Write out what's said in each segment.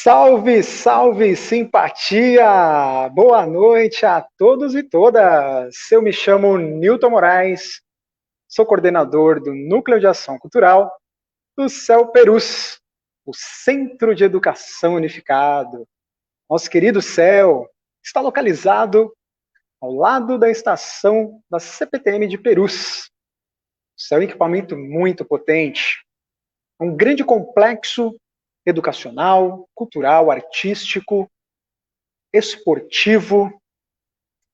Salve, salve, simpatia! Boa noite a todos e todas. Eu me chamo Newton Moraes, sou coordenador do Núcleo de Ação Cultural do CEL Perus, o Centro de Educação Unificado. Nosso querido CEL está localizado ao lado da estação da CPTM de Perus. O CEL é um equipamento muito potente, um grande complexo educacional, cultural, artístico, esportivo.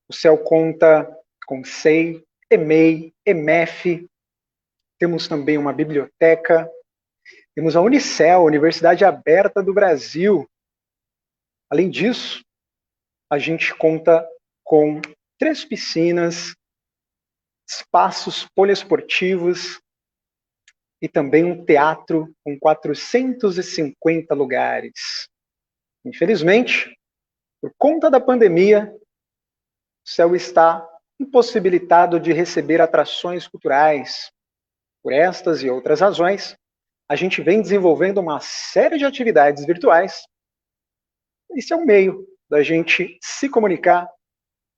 O CEL conta com SEI, EMEI, EMEF, temos também uma biblioteca, temos a Unicel, Universidade Aberta do Brasil. Além disso, a gente conta com 3 piscinas, espaços poliesportivos e também um teatro com 450 lugares. Infelizmente, por conta da pandemia, o CEL está impossibilitado de receber atrações culturais. Por estas e outras razões, a gente vem desenvolvendo uma série de atividades virtuais. Esse é um meio da gente se comunicar,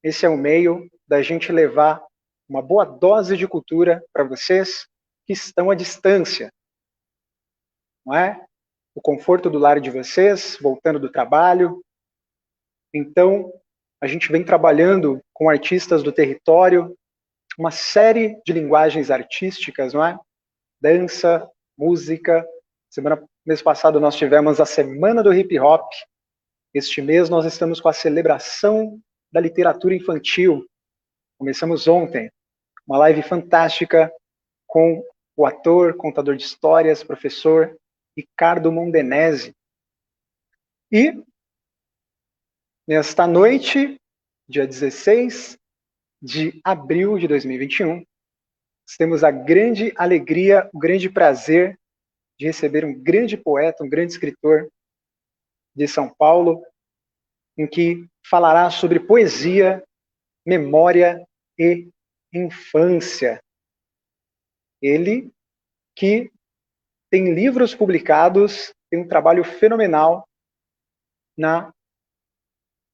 esse é um meio da gente levar uma boa dose de cultura para vocês que estão à distância, não é? O conforto do lar de vocês, voltando do trabalho. Então, a gente vem trabalhando com artistas do território, uma série de linguagens artísticas, não é? Dança, música. Mês passado nós tivemos a Semana do Hip Hop. Este mês nós estamos com a celebração da literatura infantil. Começamos ontem, uma live fantástica com o ator, contador de histórias, professor Ricardo Mondenese. E nesta noite, dia 16 de abril de 2021, temos a grande alegria, o grande prazer de receber um grande poeta, um grande escritor de São Paulo, em que falará sobre poesia, memória e infância. Ele que tem livros publicados, tem um trabalho fenomenal na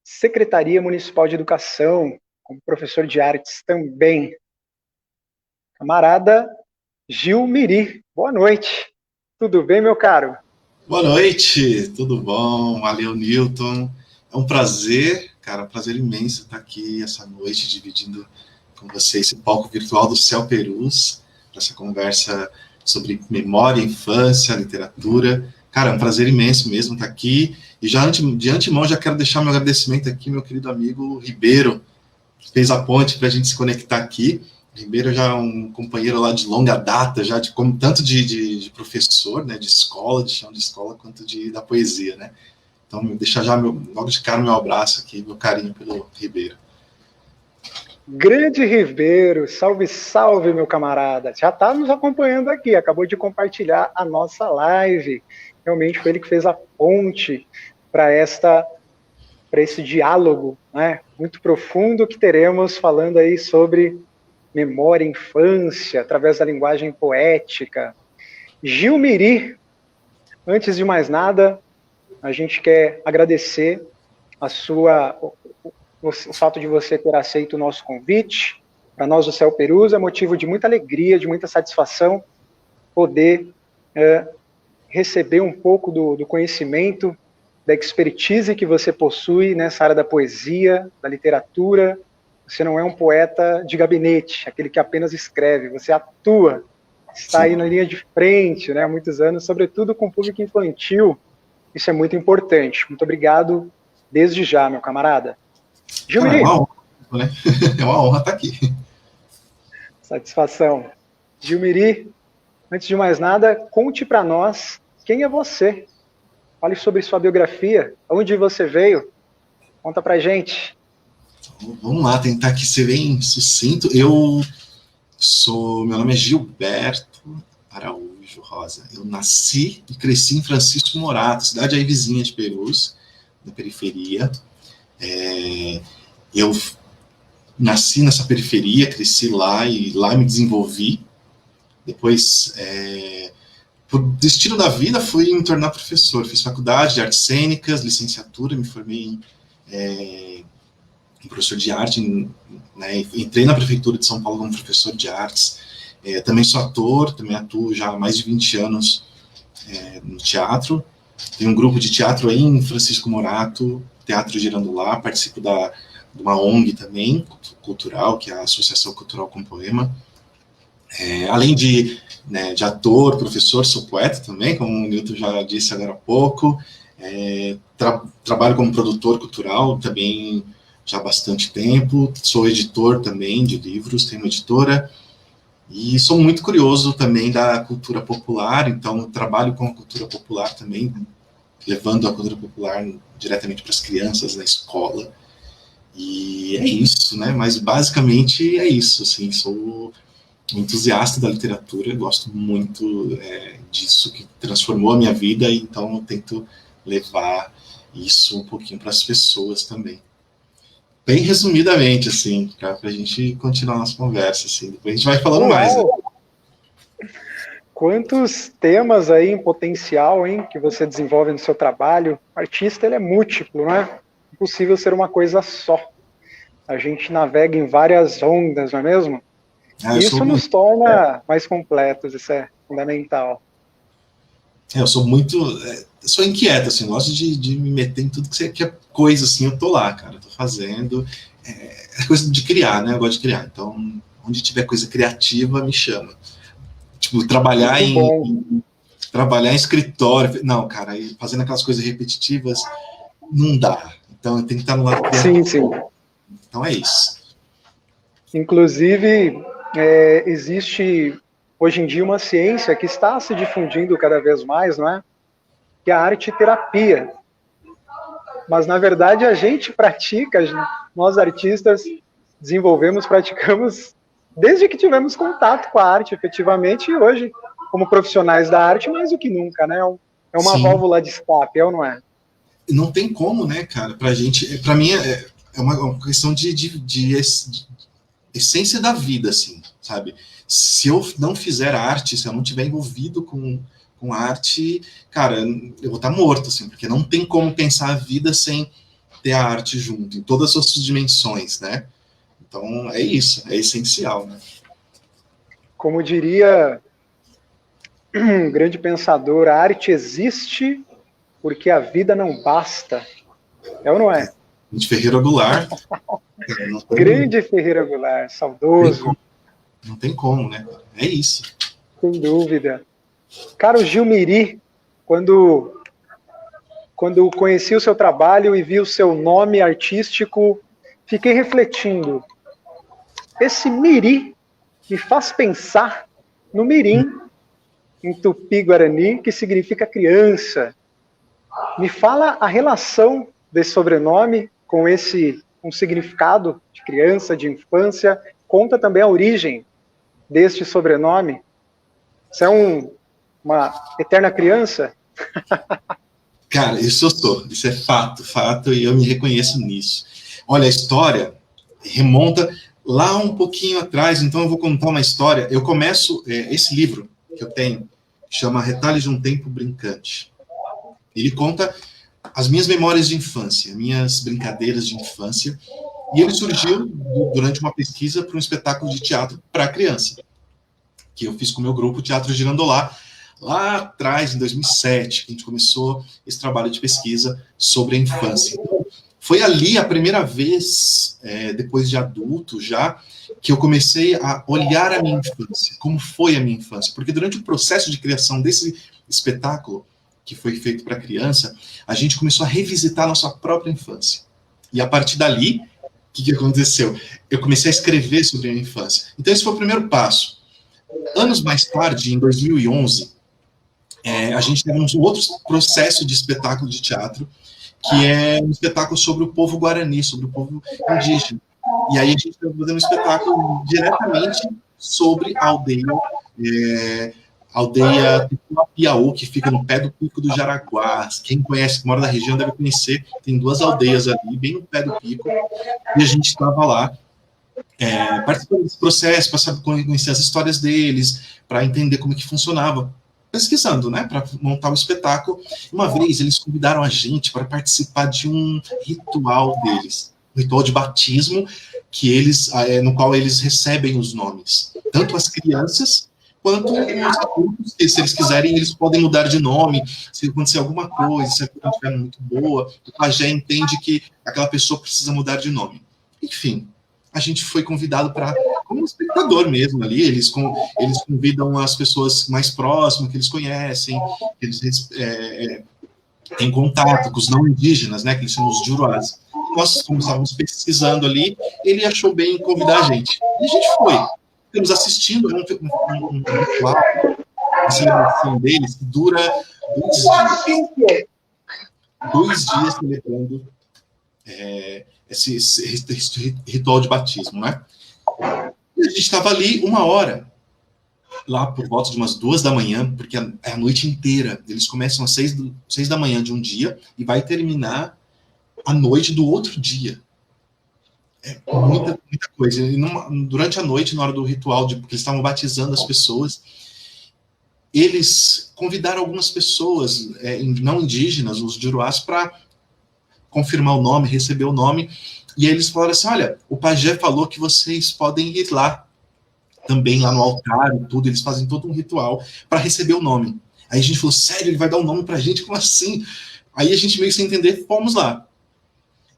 Secretaria Municipal de Educação, como professor de artes também. Camarada Gil Miri, boa noite. Tudo bem, meu caro? Boa noite, tudo bom? Valeu, Newton. É um prazer, cara, um prazer imenso estar aqui essa noite dividindo com você esse palco virtual do CEL Perus, para essa conversa sobre memória, infância, literatura. Cara, é um prazer imenso mesmo estar aqui. E já de antemão já quero deixar meu agradecimento aqui, meu querido amigo Ribeiro, que fez a ponte para a gente se conectar aqui. Ribeiro já é um companheiro lá de longa data, já como tanto de professor, né, de escola, de chão de escola, quanto da poesia, né? Então, deixar já logo de cara meu abraço aqui, meu carinho pelo Ribeiro. Grande Ribeiro, salve, salve, meu camarada. Já está nos acompanhando aqui, acabou de compartilhar a nossa live. Realmente foi ele que fez a ponte para esse diálogo, né, muito profundo que teremos falando aí sobre memória, infância, através da linguagem poética. Gil Miri, antes de mais nada, a gente quer agradecer o fato de você ter aceito o nosso convite. Para nós do CEL Perus é motivo de muita alegria, de muita satisfação poder receber um pouco do conhecimento, da expertise que você possui nessa área da poesia, da literatura. Você não é um poeta de gabinete, aquele que apenas escreve, você atua, está aí na linha de frente, né, há muitos anos, sobretudo com o público infantil. Isso é muito importante. Muito obrigado desde já, meu camarada. Gil Miri. É uma honra, né? É uma honra estar aqui. Satisfação. Gil Miri, antes de mais nada, conte para nós quem é você. Fale sobre sua biografia, onde você veio. Conta pra gente. Vamos lá, tentar aqui ser bem sucinto. Meu nome é Gilberto Araújo Rosa. Eu nasci e cresci em Francisco Morato, cidade aí vizinha de Perus, na periferia. Eu nasci nessa periferia, cresci lá e lá me desenvolvi. Depois por destino da vida, fui me tornar professor. Fiz faculdade de artes cênicas, licenciatura, me formei em professor de arte, né, entrei na prefeitura de São Paulo como professor de artes. Também sou ator, também atuo já há mais de 20 anos no teatro. Tenho um grupo de teatro aí em Francisco Morato, Teatro Girando Lá, participo de uma ONG também, cultural, que é a Associação Cultural com Poema. Além de ator, professor, sou poeta também, como o Nilton já disse agora há pouco. Trabalho como produtor cultural também já há bastante tempo. Sou editor também de livros, tenho uma editora. E sou muito curioso também da cultura popular, então trabalho com a cultura popular também, levando a cultura popular diretamente para as crianças na escola. E é isso, né? Mas basicamente é isso, assim, sou um entusiasta da literatura, gosto muito disso, que transformou a minha vida, então eu tento levar isso um pouquinho para as pessoas também. Bem resumidamente, assim, para a gente continuar a nossa conversa, assim, depois a gente vai falando mais. Né? Quantos temas aí em potencial, hein, que você desenvolve no seu trabalho. O artista, ele é múltiplo, não é? Impossível ser uma coisa só. A gente navega em várias ondas, não é mesmo? Isso nos torna mais completos, isso é fundamental. Eu sou muito... sou inquieto, assim, gosto de me meter em tudo que é coisa, assim, eu tô lá, cara, tô fazendo. É coisa de criar, né? Eu gosto de criar. Então, onde tiver coisa criativa, me chama. Tipo, trabalhar em escritório. Não, cara, fazendo aquelas coisas repetitivas, não dá. Então, eu tenho que estar no lado criativo. Sim. Então, é isso. Inclusive, existe hoje em dia uma ciência que está se difundindo cada vez mais, não é? Que é a arte-terapia. Mas, na verdade, a gente pratica, nós artistas praticamos desde que tivemos contato com a arte, efetivamente, e hoje, como profissionais da arte, mais do que nunca, né? É uma válvula de escape, é ou não é? Não tem como, né, cara? Pra gente, pra mim, é uma questão de essência da vida, assim, sabe? Se eu não fizer arte, se eu não tiver envolvido com arte, cara, eu vou estar morto, assim, porque não tem como pensar a vida sem ter a arte junto, em todas as suas dimensões, né? Então, é isso, é essencial, né? Como diria um grande pensador, a arte existe porque a vida não basta. É ou não é? De Ferreira Goulart. Grande Ferreira Goulart, saudoso. Não tem como, né? É isso. Sem dúvida. Cara, o Gilmiri, quando conheci o seu trabalho e vi o seu nome artístico, fiquei refletindo. Esse Miri me faz pensar no Mirim, em Tupi-Guarani, que significa criança. Me fala a relação desse sobrenome com um significado de criança, de infância. Conta também a origem deste sobrenome. Você é uma eterna criança? Cara, isso eu sou. Isso é fato, e eu me reconheço nisso. Olha, a história remonta lá um pouquinho atrás, então eu vou contar uma história. Eu começo, esse livro que eu tenho, chama Retalhos de um Tempo Brincante. Ele conta as minhas memórias de infância, minhas brincadeiras de infância, e ele surgiu durante uma pesquisa para um espetáculo de teatro para criança, que eu fiz com o meu grupo Teatro Girando Lá atrás, em 2007, que a gente começou esse trabalho de pesquisa sobre a infância. Foi ali a primeira vez, depois de adulto já, que eu comecei a olhar a minha infância, como foi a minha infância, porque durante o processo de criação desse espetáculo, que foi feito para criança, a gente começou a revisitar a nossa própria infância. E a partir dali, o que aconteceu? Eu comecei a escrever sobre a minha infância. Então esse foi o primeiro passo. Anos mais tarde, em 2011, a gente teve um outro processo de espetáculo de teatro, que é um espetáculo sobre o povo guarani, sobre o povo indígena. E aí a gente está fazendo um espetáculo diretamente sobre a aldeia Piauí, que fica no pé do Pico do Jaraguá. Quem conhece, que mora na região, deve conhecer. Tem 2 aldeias ali, bem no pé do pico. E a gente estava lá participando desse processo, para conhecer as histórias deles, para entender como que funcionava. pesquisando, né, para montar o espetáculo. Uma vez eles convidaram a gente para participar de um ritual deles, um ritual de batismo, que eles, no qual eles recebem os nomes, tanto as crianças quanto os adultos, que se eles quiserem, eles podem mudar de nome, se acontecer alguma coisa, se a coisa não estiver muito boa, o pajé entende que aquela pessoa precisa mudar de nome. Enfim, a gente foi convidado para, como espectador mesmo ali, eles convidam as pessoas mais próximas, que eles conhecem, que eles têm contato com os não indígenas, né, que eles chamam os juruás. Nós, como estávamos pesquisando ali, ele achou bem convidar a gente. E a gente foi. Estamos assistindo um ritual, uma celebração deles, que dura 2 dias. 2 dias celebrando esse ritual de batismo, né? E a gente estava ali 1 hora, lá por volta de umas 2 da manhã, porque é a noite inteira. Eles começam às 6 da manhã de um dia e vai terminar à noite do outro dia. É muita coisa. E durante a noite, na hora do ritual, porque eles estavam batizando as pessoas, eles convidaram algumas pessoas não indígenas, os juruás, para confirmar o nome, receber o nome, e aí eles falaram assim, olha, o pajé falou que vocês podem ir lá, também lá no altar e tudo, eles fazem todo um ritual para receber o nome. Aí a gente falou, sério, ele vai dar um nome pra gente? Como assim? Aí a gente meio sem entender, fomos lá.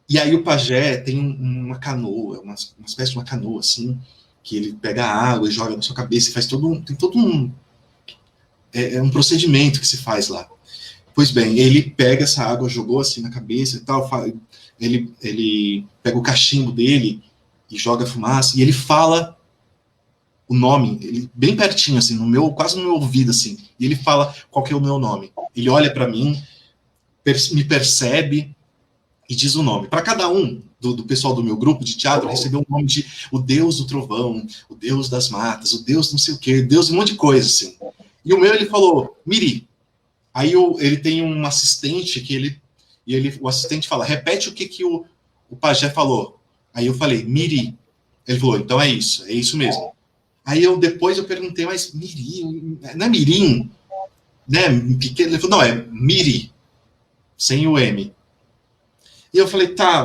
E aí o pajé tem uma canoa, uma espécie de uma canoa, assim, que ele pega a água e joga na sua cabeça, e faz tem todo um procedimento que se faz lá. Pois bem, ele pega essa água, jogou assim na cabeça e tal, ele pega o cachimbo dele e joga fumaça, e ele fala o nome, ele, bem pertinho, assim, quase no meu ouvido, assim, e ele fala qual que é o meu nome. Ele olha para mim, me percebe e diz o nome. Para cada um do pessoal do meu grupo de teatro, recebeu o nome de o Deus do Trovão, o Deus das Matas, o Deus não sei o quê, Deus de um monte de coisa, assim. E o meu, ele falou, Miri. Aí ele tem um assistente o assistente fala, repete o que o pajé falou. Aí eu falei, Miri. Ele falou, então é isso mesmo. Aí depois eu perguntei, mas Miri, não é Mirim? Né? Pequeno. Ele falou, não, é Miri, sem o M. E eu falei, tá,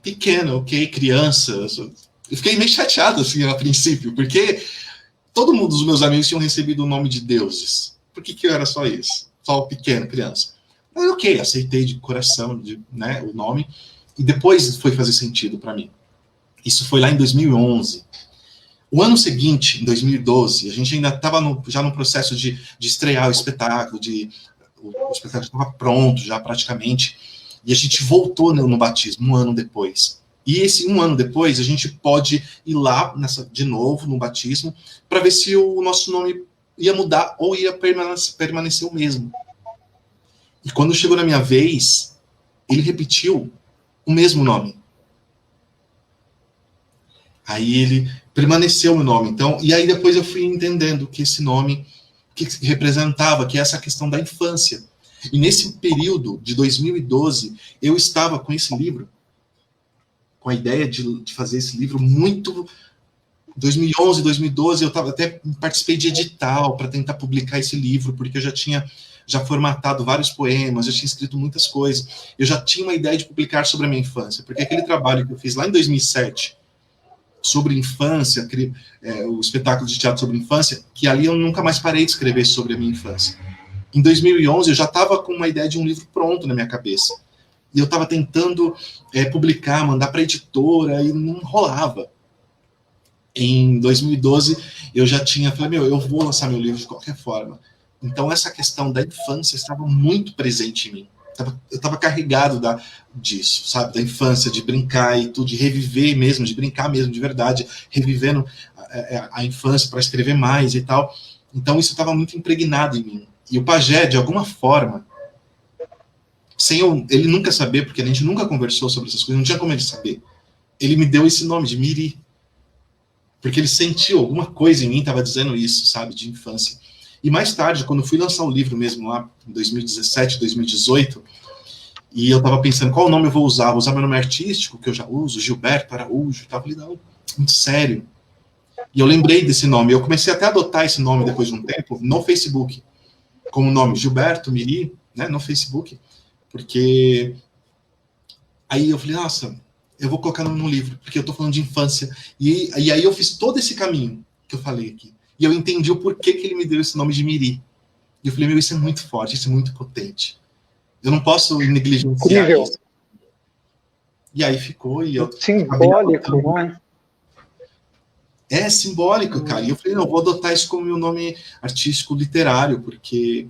pequeno, ok, criança. Eu fiquei meio chateado, assim, a princípio, porque todo mundo dos meus amigos tinham recebido o nome de deuses. Por que eu era só isso? Só o pequeno, criança. Mas ok, aceitei de coração né, o nome, e depois foi fazer sentido para mim. Isso foi lá em 2011. O ano seguinte, em 2012, a gente ainda estava já no processo de estrear o espetáculo, o espetáculo estava pronto já praticamente, e a gente voltou no batismo 1 ano depois. E esse 1 ano depois, a gente pode ir lá de novo no batismo para ver se o nosso nome ia mudar ou ia permanecer o mesmo. E quando chegou na minha vez, ele repetiu o mesmo nome. Aí ele permaneceu o nome. Então, e aí depois eu fui entendendo que esse nome que representava, que é essa questão da infância. E nesse período de 2012, eu estava com esse livro, com a ideia de fazer esse livro muito... 2011, 2012, eu até participei de edital para tentar publicar esse livro, porque eu já tinha formatado vários poemas, já tinha escrito muitas coisas, eu já tinha uma ideia de publicar sobre a minha infância, porque aquele trabalho que eu fiz lá em 2007, sobre infância, o espetáculo de teatro sobre infância, que ali eu nunca mais parei de escrever sobre a minha infância. Em 2011, eu já estava com uma ideia de um livro pronto na minha cabeça, e eu estava tentando publicar, mandar para a editora, e não rolava. Em 2012, eu já falei, eu vou lançar meu livro de qualquer forma. Então, essa questão da infância estava muito presente em mim. Eu estava carregado disso, sabe? Da infância, de brincar e tudo, de reviver mesmo, de brincar mesmo, de verdade, revivendo a infância para escrever mais e tal. Então, isso estava muito impregnado em mim. E o pajé, de alguma forma, ele nunca saber, porque a gente nunca conversou sobre essas coisas, não tinha como ele saber. Ele me deu esse nome de Miri. Porque ele sentiu alguma coisa em mim, estava dizendo isso, sabe, de infância. E mais tarde, quando fui lançar o livro mesmo lá, em 2017, 2018, e eu estava pensando, qual nome eu vou usar? Vou usar meu nome artístico, que eu já uso, Gilberto Araújo, e tal. Eu falei, não, muito sério. E eu lembrei desse nome. Eu comecei até a adotar esse nome depois de um tempo no Facebook, como nome Gilberto Miri, né, no Facebook, porque aí eu falei, nossa, eu vou colocar no livro, porque eu tô falando de infância. E aí eu fiz todo esse caminho que eu falei aqui. E eu entendi o porquê que ele me deu esse nome de Miri. E eu falei, meu, isso é muito forte, isso é muito potente. Eu não posso negligenciar Incrível. isso. E aí ficou, e eu simbólico, não é? É simbólico, cara. E eu falei, não, eu vou adotar isso como meu nome artístico literário, porque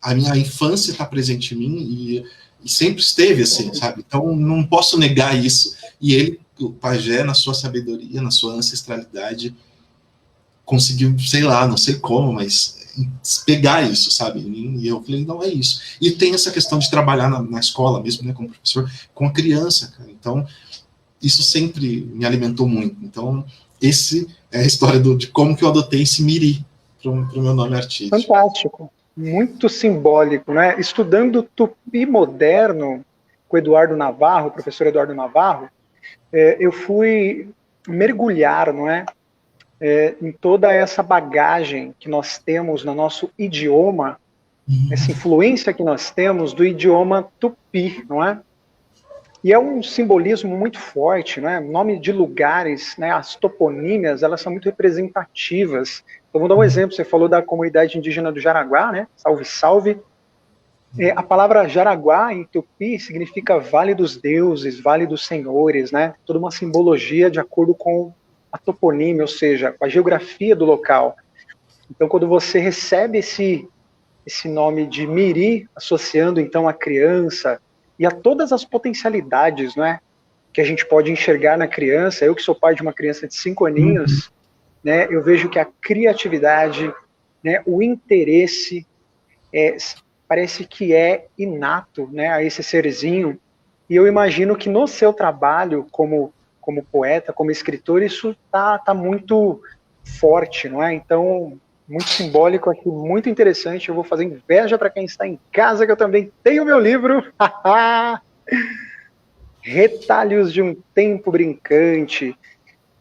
a minha infância está presente em mim e sempre esteve assim, sabe? Então não posso negar isso. E ele, o pajé, na sua sabedoria, na sua ancestralidade, conseguiu, sei lá, não sei como, mas pegar isso, sabe? E eu falei, não, é isso. E tem essa questão de trabalhar na escola mesmo, né, como professor, com a criança, cara. Então, isso sempre me alimentou muito. Então, esse é a história de como que eu adotei esse Miri para o meu nome artístico. Fantástico. Muito simbólico, né? Estudando tupi moderno com o Eduardo Navarro, o professor Eduardo Navarro, eu fui mergulhar, não é? Em toda essa bagagem que nós temos no nosso idioma, essa influência que nós temos do idioma tupi, não é? E é um simbolismo muito forte, né? O nome de lugares, né? As toponímias, elas são muito representativas. Então, vou dar um exemplo. Você falou da comunidade indígena do Jaraguá, né? Salve, salve. A palavra Jaraguá, em tupi, significa Vale dos Deuses, Vale dos Senhores, né? Toda uma simbologia de acordo com a toponímia, ou seja, com a geografia do local. Então, quando você recebe esse nome de Miri, associando então a criança e a todas as potencialidades, não é, que a gente pode enxergar na criança. Eu que sou pai de uma criança de 5 aninhos, né, eu vejo que a criatividade, né, o interesse, parece que é inato, né, a esse serzinho. E eu imagino que no seu trabalho como poeta, como escritor, isso tá muito forte, não é? Então, muito simbólico aqui, muito interessante. Eu vou fazer inveja para quem está em casa, que eu também tenho meu livro. Retalhos de um Tempo Brincante.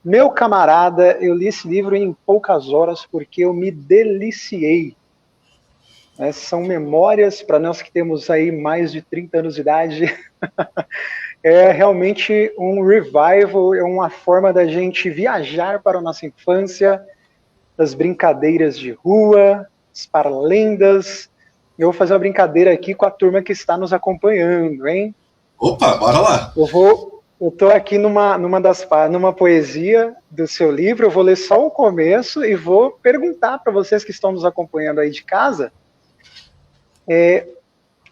Meu camarada, eu li esse livro em poucas horas porque eu me deliciei. São memórias, para nós que temos aí mais de 30 anos de idade, é realmente um revival, é uma forma da gente viajar para a nossa infância, das brincadeiras de rua, as parlendas. Eu vou fazer uma brincadeira aqui com a turma que está nos acompanhando, hein? Opa, bora lá! Eu estou aqui numa poesia do seu livro, eu vou ler só o começo e vou perguntar para vocês que estão nos acompanhando aí de casa,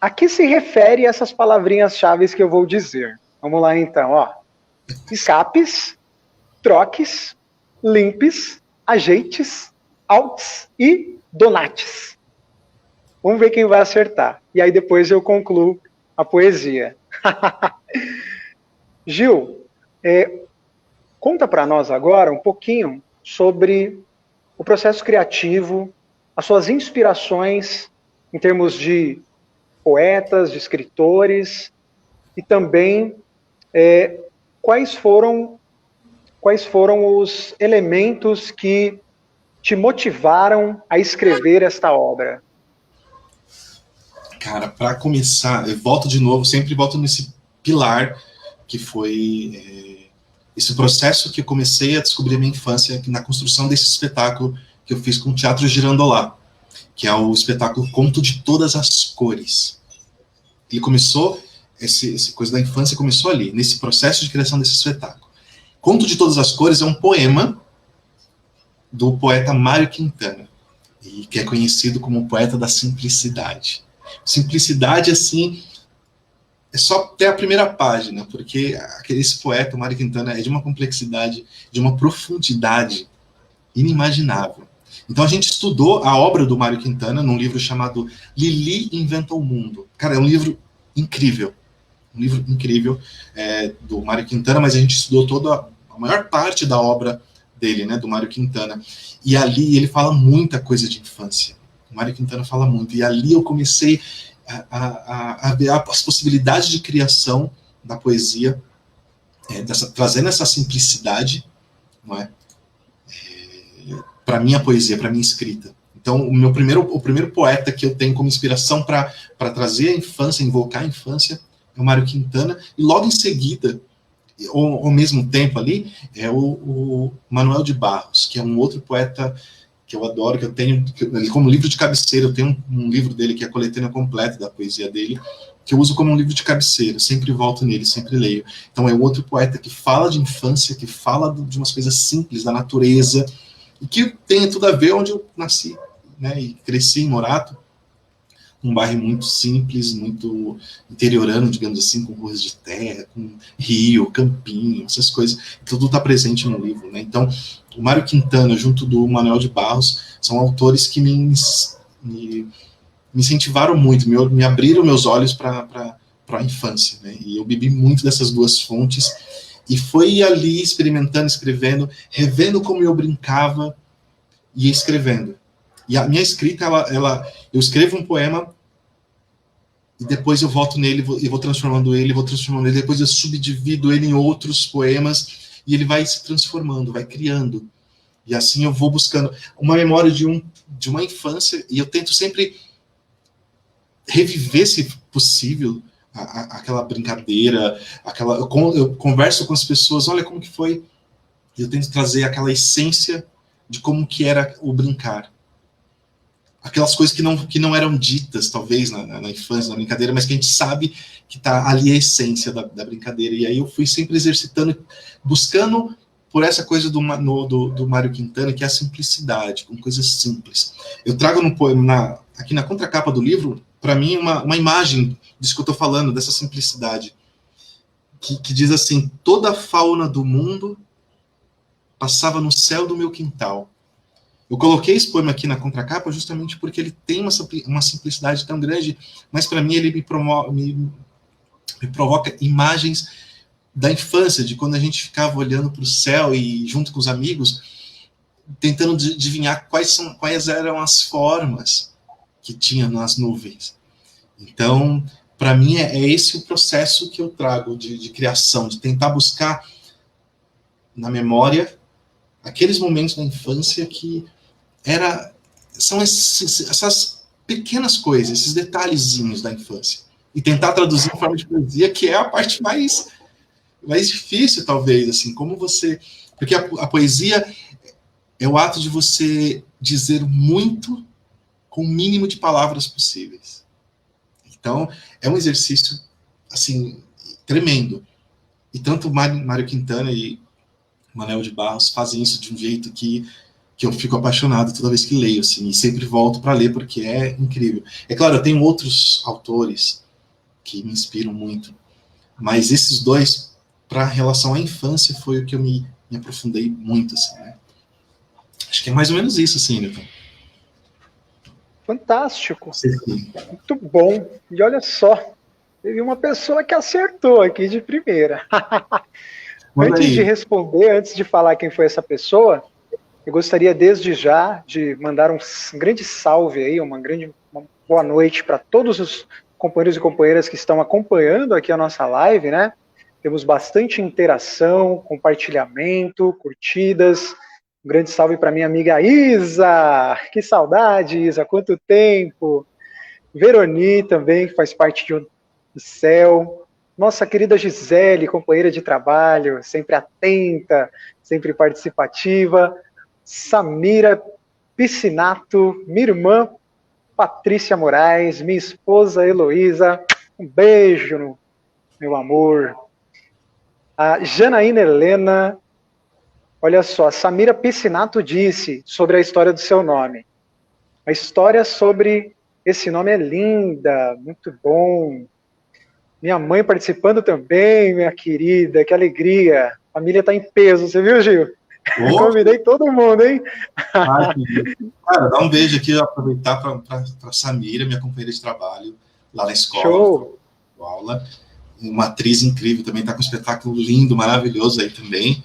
a que se refere essas palavrinhas-chave que eu vou dizer. Vamos lá então, ó. Escapes, troques, limpes, ajeites, alts e donates. Vamos ver quem vai acertar. E aí depois eu concluo a poesia. Gil, conta para nós agora um pouquinho sobre o processo criativo, as suas inspirações em termos de poetas, de escritores, e também quais foram os elementos que te motivaram a escrever esta obra? Cara, para começar, eu volto de novo, sempre volto nesse pilar que foi esse processo que eu comecei a descobrir a minha infância na construção desse espetáculo que eu fiz com o Teatro Girandolá, que é o espetáculo Conto de Todas as Cores. Ele começou, essa coisa da infância começou ali, nesse processo de criação desse espetáculo. Conto de Todas as Cores é um poema do poeta Mário Quintana, e que é conhecido como o poeta da simplicidade. Simplicidade, assim, é só ter a primeira página, porque esse poeta, o Mário Quintana, é de uma complexidade, de uma profundidade inimaginável. Então a gente estudou a obra do Mário Quintana num livro chamado Lili Inventa o Mundo. Cara, é um livro incrível. Um livro incrível do Mário Quintana, mas a gente estudou toda a maior parte da obra dele, né, do Mário Quintana. E ali ele fala muita coisa de infância. O Mário Quintana fala muito. E ali eu comecei a ver as possibilidades de criação da poesia, trazendo essa simplicidade, não é? para minha poesia, para minha escrita. Então, o primeiro poeta que eu tenho como inspiração para trazer a infância, invocar a infância, é o Mário Quintana, e logo em seguida, ou ao mesmo tempo ali, é o Manuel de Barros, que é um outro poeta que eu adoro, que eu tenho, como livro de cabeceira, eu tenho um livro dele, que é a coletânea completa da poesia dele, que eu uso como um livro de cabeceira, sempre volto nele, sempre leio. Então é outro poeta que fala de infância, que fala de umas coisas simples, da natureza, e que tem tudo a ver onde eu nasci, né, e cresci em Morato, um bairro muito simples, muito interiorano, digamos assim, com ruas de terra, com rio, campinho, essas coisas, tudo está presente no livro, né? Então, o Mário Quintana, junto do Manuel de Barros, são autores que me incentivaram muito, me abriram meus olhos para a infância, né? E eu bebi muito dessas duas fontes, e foi ali experimentando, escrevendo, revendo como eu brincava e escrevendo. E a minha escrita, eu escrevo um poema e depois eu volto nele e vou transformando ele, depois eu subdivido ele em outros poemas e ele vai se transformando, vai criando. E assim eu vou buscando uma memória de uma infância, e eu tento sempre reviver, se possível, aquela brincadeira, eu converso com as pessoas, olha como que foi, e eu tento trazer aquela essência de como que era o brincar. Aquelas coisas que não eram ditas, talvez, na infância, na brincadeira, mas que a gente sabe que está ali a essência da brincadeira. E aí eu fui sempre exercitando, buscando por essa coisa do Mário Quintana, que é a simplicidade, com coisas simples. Eu trago no poema, aqui na contracapa do livro, para mim, uma imagem disso que eu estou falando, dessa simplicidade, que diz assim: toda a fauna do mundo passava no céu do meu quintal. Eu coloquei esse poema aqui na contracapa justamente porque ele tem uma simplicidade tão grande, mas para mim ele me provoca imagens da infância, de quando a gente ficava olhando para o céu e junto com os amigos, tentando adivinhar quais eram as formas que tinha nas nuvens. Então, para mim é esse o processo que eu trago de criação, de tentar buscar na memória aqueles momentos da infância que são essas pequenas coisas, esses detalhezinhos da infância, e tentar traduzir em forma de poesia, que é a parte mais difícil, talvez, assim, como você... Porque a poesia é o ato de você dizer muito com o mínimo de palavras possíveis. Então, é um exercício, assim, tremendo. E tanto Mário Quintana e Manuel de Barros fazem isso de um jeito que eu fico apaixonado toda vez que leio, assim, e sempre volto para ler, porque é incrível. É claro, eu tenho outros autores que me inspiram muito, mas esses dois, para relação à infância, foi o que eu me aprofundei muito, assim, né? Acho que é mais ou menos isso, assim, Newton. Fantástico. Sim. Muito bom. E olha só, teve uma pessoa que acertou aqui de primeira. Antes de responder, antes de falar quem foi essa pessoa, eu gostaria desde já de mandar um grande salve aí, uma boa noite para todos os companheiros e companheiras que estão acompanhando aqui a nossa live, né? Temos bastante interação, compartilhamento, curtidas. Um grande salve para minha amiga Isa. Que saudade, Isa, quanto tempo. Veroni também, que faz parte do céu. Nossa querida Gisele, companheira de trabalho, sempre atenta, sempre participativa. Samira Piscinato, minha irmã Patrícia Moraes, minha esposa Heloísa, um beijo, meu amor. A Janaína Helena, olha só, a Samira Piscinato disse sobre a história do seu nome. A história sobre esse nome é linda, muito bom. Minha mãe participando também, minha querida, que alegria. A família está em peso, você viu, Gil? Oh. Convidei todo mundo, hein? Cara, dá um beijo aqui, aproveitar para Samira, minha companheira de trabalho, lá na escola. Show! Aula. Uma atriz incrível também, está com um espetáculo lindo, maravilhoso aí também.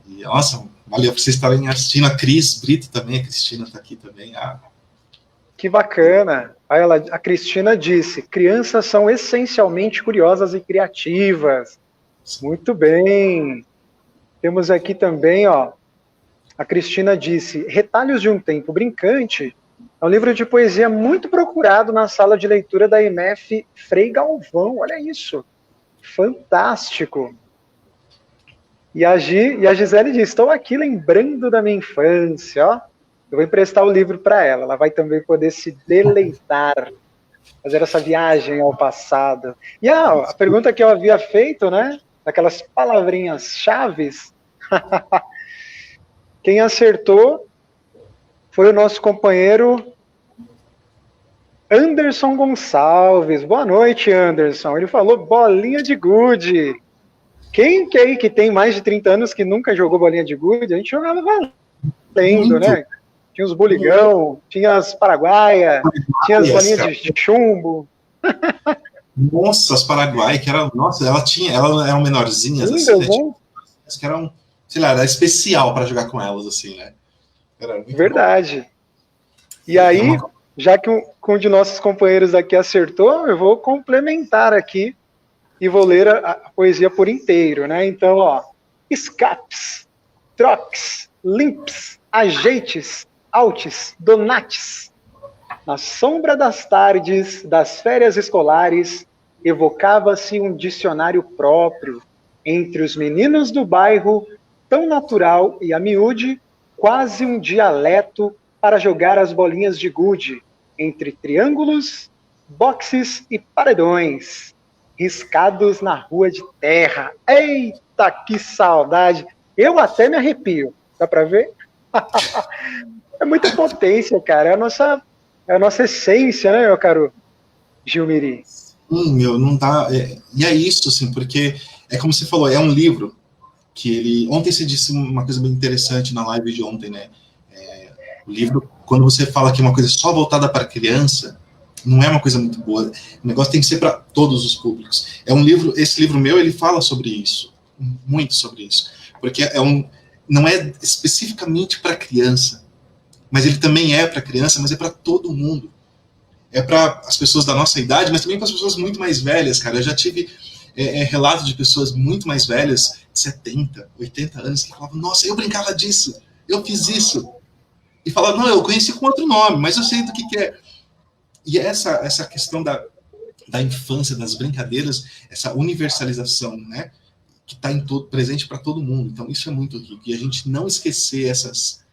E, nossa, valeu por vocês estarem assistindo. A Cris Brito também, a Cristina está aqui também. Que bacana! A Cristina disse, crianças são essencialmente curiosas e criativas. Muito bem! Temos aqui também, ó, A Cristina disse, Retalhos de um Tempo Brincante é um livro de poesia muito procurado na sala de leitura da IMF Frei Galvão. Olha isso. Fantástico. E a Gisele diz, estou aqui lembrando da minha infância, ó. Eu vou emprestar o livro para ela. Ela vai também poder se deleitar, fazer essa viagem ao passado. E a pergunta que eu havia feito, né? Daquelas palavrinhas chaves. Quem acertou foi o nosso companheiro Anderson Gonçalves. Boa noite, Anderson. Ele falou bolinha de gude. Quem que aí que tem mais de 30 anos que nunca jogou bolinha de gude? A gente jogava valendo, né? Tinha os buligão, tinha as paraguaia, tinha as bolinhas de chumbo. Nossa, as paraguai, que era... Nossa, ela eram menorzinhas, assim, né? Tipo, que eram, sei lá, era especial para jogar com elas, assim, né? Era muito verdade. Bom. E aí, já que um de nossos companheiros aqui acertou, eu vou complementar aqui e vou ler a poesia por inteiro, né? Então, ó, escapes, troques, limps, ajeites, altes, donates. Na sombra das tardes, das férias escolares, evocava-se um dicionário próprio entre os meninos do bairro, tão natural e a miúde, quase um dialeto para jogar as bolinhas de gude entre triângulos, boxes e paredões, riscados na rua de terra. Eita, que saudade! Eu até me arrepio. Dá para ver? É muita potência, cara. É a nossa essência, né, meu caro Gilmiri? Meu, não dá... E é isso, assim, porque é como você falou, é um livro que ele... Ontem você disse uma coisa bem interessante na live de ontem, né? O livro, quando você fala que é uma coisa só voltada para criança, não é uma coisa muito boa. O negócio tem que ser para todos os públicos. É um livro, esse livro meu, ele fala sobre isso, muito sobre isso, porque não é especificamente para criança, mas ele também é para criança, mas é para todo mundo. É para as pessoas da nossa idade, mas também para as pessoas muito mais velhas, cara. Eu já tive relatos de pessoas muito mais velhas, 70, 80 anos, que falavam, nossa, eu brincava disso, eu fiz isso. E falavam, não, eu conheci com outro nome, mas eu sei do que é. E essa questão da infância, das brincadeiras, essa universalização, né, que está presente para todo mundo. Então, isso é muito rico. E a gente não esquecer essas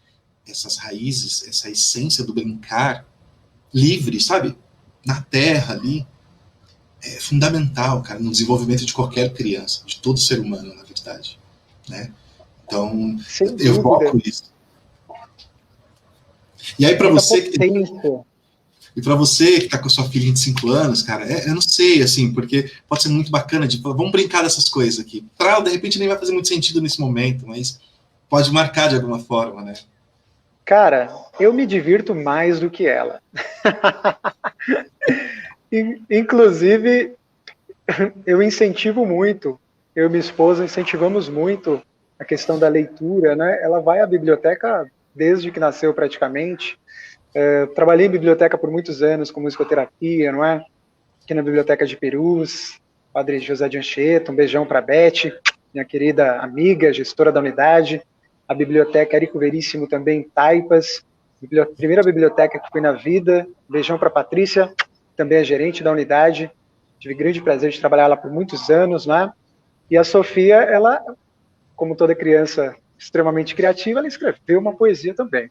raízes, essa essência do brincar livre, sabe? Na terra ali, é fundamental, cara, no desenvolvimento de qualquer criança, de todo ser humano, na verdade. Né? Então, eu evoco isso. E aí, para você que tem... E para você que está com a sua filhinha de 5 anos, cara, eu não sei, assim, porque pode ser muito bacana, de falar, vamos brincar dessas coisas aqui. Para ela, de repente, nem vai fazer muito sentido nesse momento, mas pode marcar de alguma forma, né? Cara, eu me divirto mais do que ela. Inclusive, eu incentivo muito, eu e minha esposa incentivamos muito a questão da leitura, né? Ela vai à biblioteca desde que nasceu praticamente. Trabalhei em biblioteca por muitos anos com musicoterapia, não é? Aqui na Biblioteca de Perus, Padre José de Anchieta, um beijão para a Beth, minha querida amiga, gestora da unidade. A biblioteca Érico Veríssimo também em Taipas, primeira biblioteca que fui na vida. Beijão para a Patrícia, também é gerente da unidade. Tive grande prazer de trabalhar lá por muitos anos, né? E a Sofia, ela, como toda criança extremamente criativa, ela escreveu uma poesia também.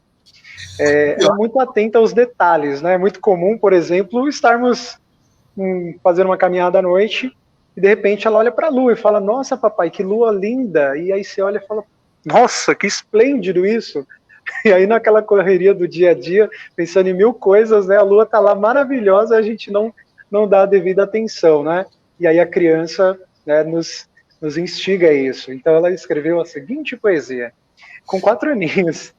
Ela é muito atenta aos detalhes, né? É muito comum, por exemplo, estarmos fazendo uma caminhada à noite e de repente ela olha para a lua e fala, nossa papai, que lua linda, e aí você olha e fala, nossa, que esplêndido isso, e aí naquela correria do dia a dia, pensando em mil coisas, né, a lua tá lá maravilhosa, a gente não dá a devida atenção, né, e aí a criança, né, nos instiga a isso. Então ela escreveu a seguinte poesia, com 4 aninhos,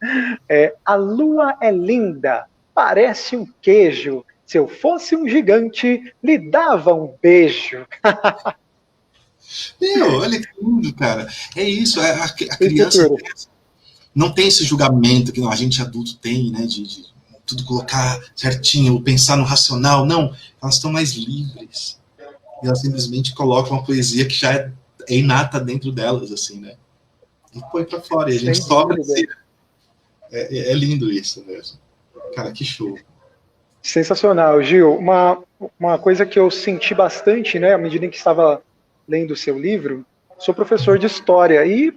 a lua é linda, parece um queijo, se eu fosse um gigante, lhe dava um beijo. Meu, olha que lindo, cara. É isso, a criança não tem esse julgamento que a gente adulto tem, né, de tudo colocar certinho, pensar no racional. Não, elas estão mais livres. E elas simplesmente colocam uma poesia que já é inata dentro delas, assim, né? E põe pra fora, e a gente sobra. É lindo isso mesmo. Cara, que show. Sensacional, Gil. Uma coisa que eu senti bastante, né, à medida em que estava lendo o seu livro, sou professor de história e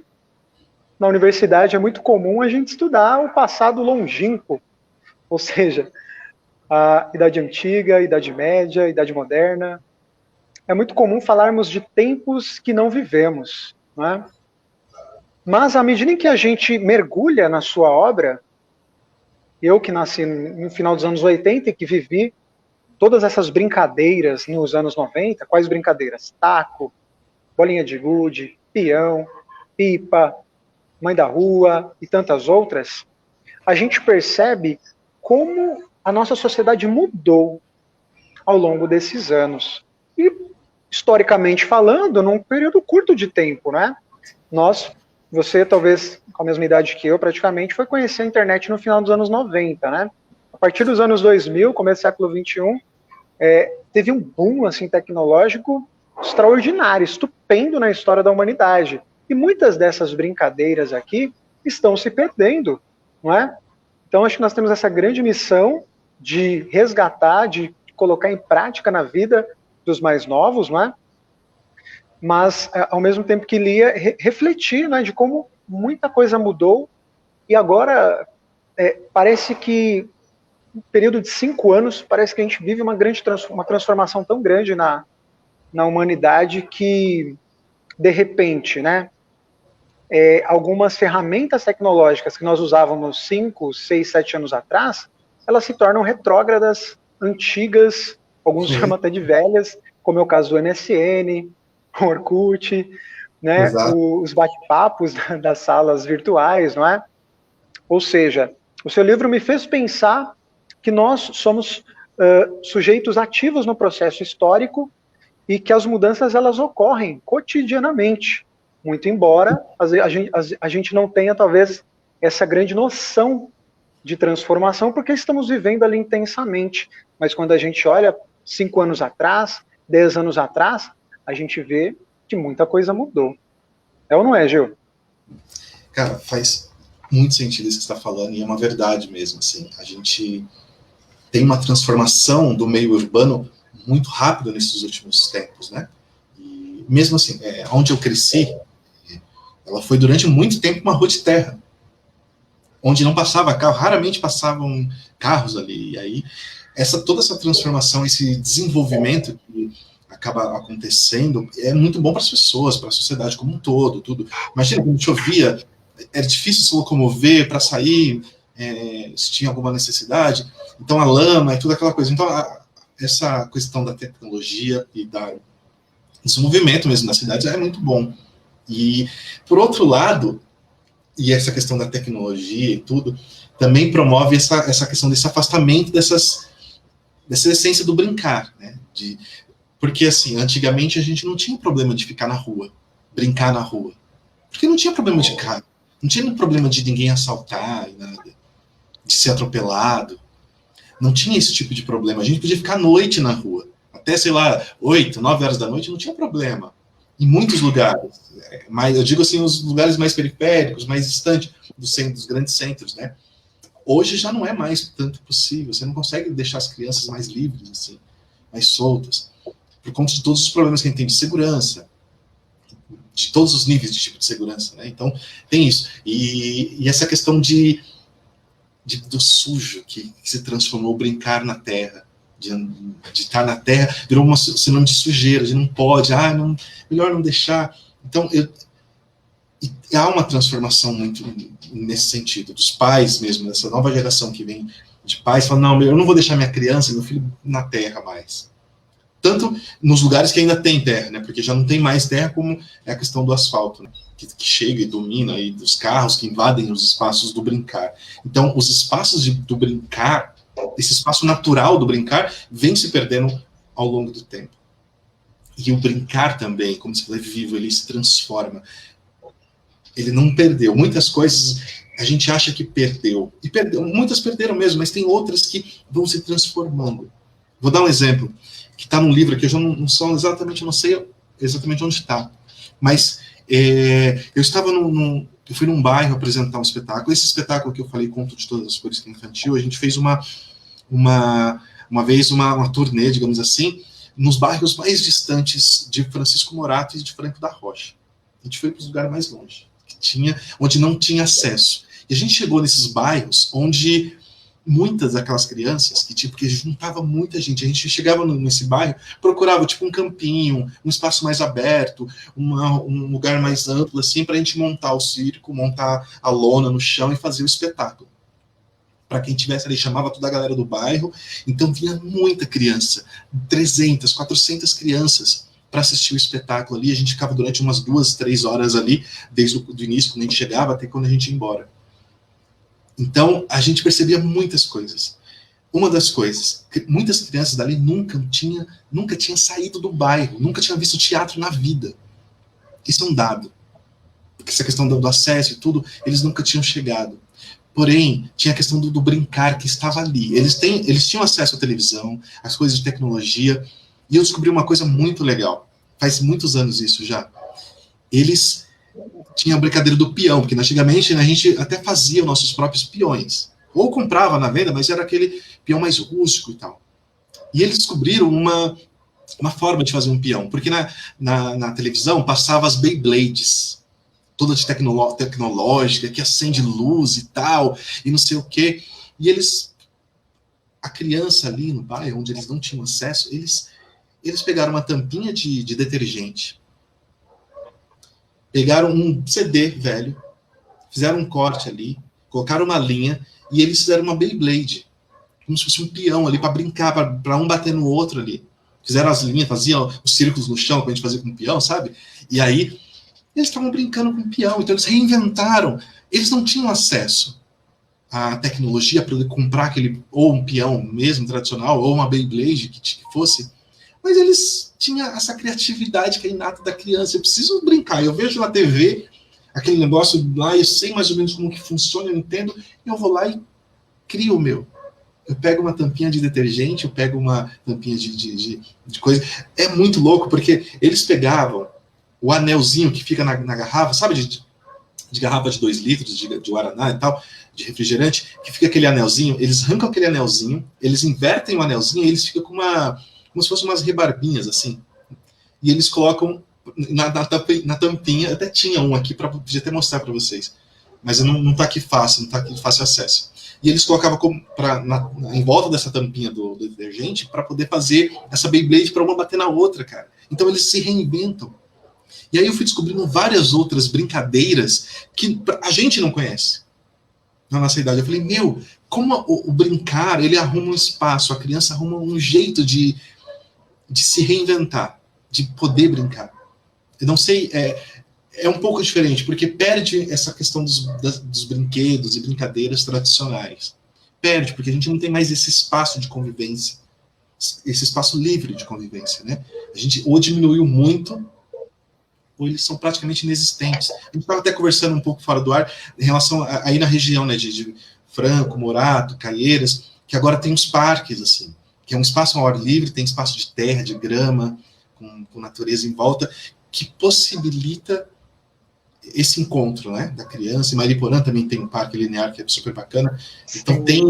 na universidade é muito comum a gente estudar o passado longínquo, ou seja, a Idade Antiga, Idade Média, Idade Moderna. É muito comum falarmos de tempos que não vivemos, não é? Mas à medida em que a gente mergulha na sua obra, eu que nasci no final dos anos 80 e que vivi todas essas brincadeiras nos anos 90, quais brincadeiras? Taco, bolinha de gude, peão, pipa, mãe da rua e tantas outras, a gente percebe como a nossa sociedade mudou ao longo desses anos. E, historicamente falando, num período curto de tempo, né? Você talvez com a mesma idade que eu, praticamente, foi conhecer a internet no final dos anos 90, né? A partir dos anos 2000, começo do século 21, teve um boom assim, tecnológico extraordinário, estupendo na história da humanidade. E muitas dessas brincadeiras aqui estão se perdendo, não é? Então, acho que nós temos essa grande missão de resgatar, de colocar em prática na vida dos mais novos, não é? Mas, ao mesmo tempo que lia, refletir, né, de como muita coisa mudou e agora parece que um período de 5 anos, parece que a gente vive uma transformação tão grande na humanidade que, de repente, né, algumas ferramentas tecnológicas que nós usávamos 5, 6, 7 anos atrás, elas se tornam retrógradas, antigas, alguns chamam até de velhas, como é o caso do MSN, o Orkut, né, os bate-papos das salas virtuais, não é? Ou seja, o seu livro me fez pensar que nós somos sujeitos ativos no processo histórico e que as mudanças elas ocorrem cotidianamente, muito embora a gente não tenha talvez essa grande noção de transformação, porque estamos vivendo ali intensamente, mas quando a gente olha 5 anos atrás, 10 anos atrás, a gente vê que muita coisa mudou. É ou não é, Gil? Cara, faz muito sentido isso que você está falando, e é uma verdade mesmo, assim, a gente tem uma transformação do meio urbano muito rápida nesses últimos tempos, né? E mesmo assim, onde eu cresci, ela foi durante muito tempo uma rua de terra, onde não passava carro, raramente passavam carros ali, e aí toda essa transformação, esse desenvolvimento que acaba acontecendo, é muito bom para as pessoas, para a sociedade como um todo, tudo. Imagina, quando chovia, era difícil se locomover para sair, se tinha alguma necessidade, então a lama e tudo aquela coisa. Então, essa questão da tecnologia e da desenvolvimento mesmo das cidades é muito bom. E, por outro lado, e essa questão da tecnologia e tudo, também promove essa questão desse afastamento dessa essência do brincar, né? Porque, assim, antigamente a gente não tinha problema de ficar na rua, brincar na rua. Porque não tinha problema de carro, não tinha problema de ninguém assaltar e nada, de ser atropelado. Não tinha esse tipo de problema. A gente podia ficar à noite na rua. Até, sei lá, 8, 9 horas da noite não tinha problema. Em muitos lugares. Mas eu digo assim, os lugares mais periféricos, mais distantes dos grandes centros, né? Hoje já não é mais tanto possível. Você não consegue deixar as crianças mais livres, assim, mais soltas. Por conta de todos os problemas que a gente tem de segurança, de todos os níveis de tipo de segurança, né? Então, tem isso. E essa questão do sujo que se transformou o brincar na terra, de estar na terra, virou uma sinônimo de sujeira, de não pode, melhor não deixar. Então, há uma transformação muito nesse sentido, dos pais mesmo, dessa nova geração que vem de pais, falam, não, eu não vou deixar minha criança, meu filho na terra mais. Tanto nos lugares que ainda tem terra, né? Porque já não tem mais terra, como é a questão do asfalto, né? que chega e domina, e dos carros que invadem os espaços do brincar. Então, os espaços do brincar, esse espaço natural do brincar, vem se perdendo ao longo do tempo. E o brincar também, como se fosse vivo, ele se transforma. Ele não perdeu. Muitas coisas a gente acha que perdeu. E perdeu. Muitas perderam mesmo, mas tem outras que vão se transformando. Vou dar um exemplo, que está num livro aqui, eu já não sei exatamente onde está, mas Eu estava eu fui num bairro apresentar um espetáculo. Esse espetáculo que eu falei, Conto de Todas as Cores, que é infantil, a gente fez uma vez uma turnê, digamos assim, nos bairros mais distantes de Francisco Morato e de Franco da Rocha. A gente foi para os lugares mais longe, onde não tinha acesso. E a gente chegou nesses bairros onde muitas daquelas crianças, que juntava muita gente, a gente chegava nesse bairro, procurava tipo um campinho, um espaço mais aberto, um lugar mais amplo, assim, para a gente montar o circo, montar a lona no chão e fazer o espetáculo. Para quem tivesse ali, chamava toda a galera do bairro, então vinha muita criança, 300, 400 crianças para assistir o espetáculo ali. A gente ficava durante umas 2, 3 horas ali, desde o início, quando a gente chegava, até quando a gente ia embora. Então, a gente percebia muitas coisas. Uma das coisas, muitas crianças dali nunca tinha saído do bairro, nunca tinham visto teatro na vida. Isso é um dado. Porque essa questão do acesso e tudo, eles nunca tinham chegado. Porém, tinha a questão do brincar que estava ali. Eles tinham acesso à televisão, às coisas de tecnologia, e eu descobri uma coisa muito legal. Faz muitos anos isso já. Eles tinham a brincadeira do peão, porque antigamente a gente até fazia os nossos próprios peões. Ou comprava na venda, mas era aquele peão mais rústico e tal. E eles descobriram uma forma de fazer um peão, porque na televisão passava as Beyblades, toda de tecnológica, que acende luz e tal, e não sei o quê. E a criança ali no bairro, onde eles não tinham acesso, eles pegaram uma tampinha de detergente, pegaram um CD velho, fizeram um corte ali, colocaram uma linha, e eles fizeram uma Beyblade, como se fosse um peão ali, para brincar, para um bater no outro ali. Fizeram as linhas, faziam os círculos no chão, como a gente fazia com o peão, sabe? E aí, eles estavam brincando com o peão, então eles reinventaram. Eles não tinham acesso à tecnologia para poder comprar ou um peão mesmo tradicional, ou uma Beyblade que fosse, mas eles tinham essa criatividade que é inata da criança. Eu preciso brincar, eu vejo na TV aquele negócio lá, eu sei mais ou menos como que funciona, eu entendo, e eu vou lá e crio o meu. Eu pego uma tampinha de detergente, eu pego uma tampinha de coisa. É muito louco, porque eles pegavam o anelzinho que fica na garrafa, sabe, de garrafa de 2 litros de Guaraná e tal, de refrigerante, que fica aquele anelzinho, eles arrancam aquele anelzinho, eles invertem o anelzinho e eles ficam como se fossem umas rebarbinhas, assim. E eles colocam na tampinha, até tinha um aqui, podia até mostrar para vocês, mas não está aqui fácil, não está aqui fácil acesso. E eles colocavam em volta dessa tampinha do detergente para poder fazer essa Beyblade para uma bater na outra, cara. Então eles se reinventam. E aí eu fui descobrindo várias outras brincadeiras que a gente não conhece na nossa idade. Eu falei, como o brincar, ele arruma um espaço, a criança arruma um jeito de se reinventar, de poder brincar. Eu não sei, é um pouco diferente, porque perde essa questão dos brinquedos e brincadeiras tradicionais. Perde, porque a gente não tem mais esse espaço de convivência, esse espaço livre de convivência, né? A gente ou diminuiu muito, ou eles são praticamente inexistentes. A gente estava até conversando um pouco fora do ar, em relação aí na região, né, de Franco, Morato, Caieiras, que agora tem uns parques, assim, que é um espaço ao ar livre, tem espaço de terra, de grama, com natureza em volta, que possibilita esse encontro, né, da criança. Em Mariporã também tem um parque linear que é super bacana. Então tem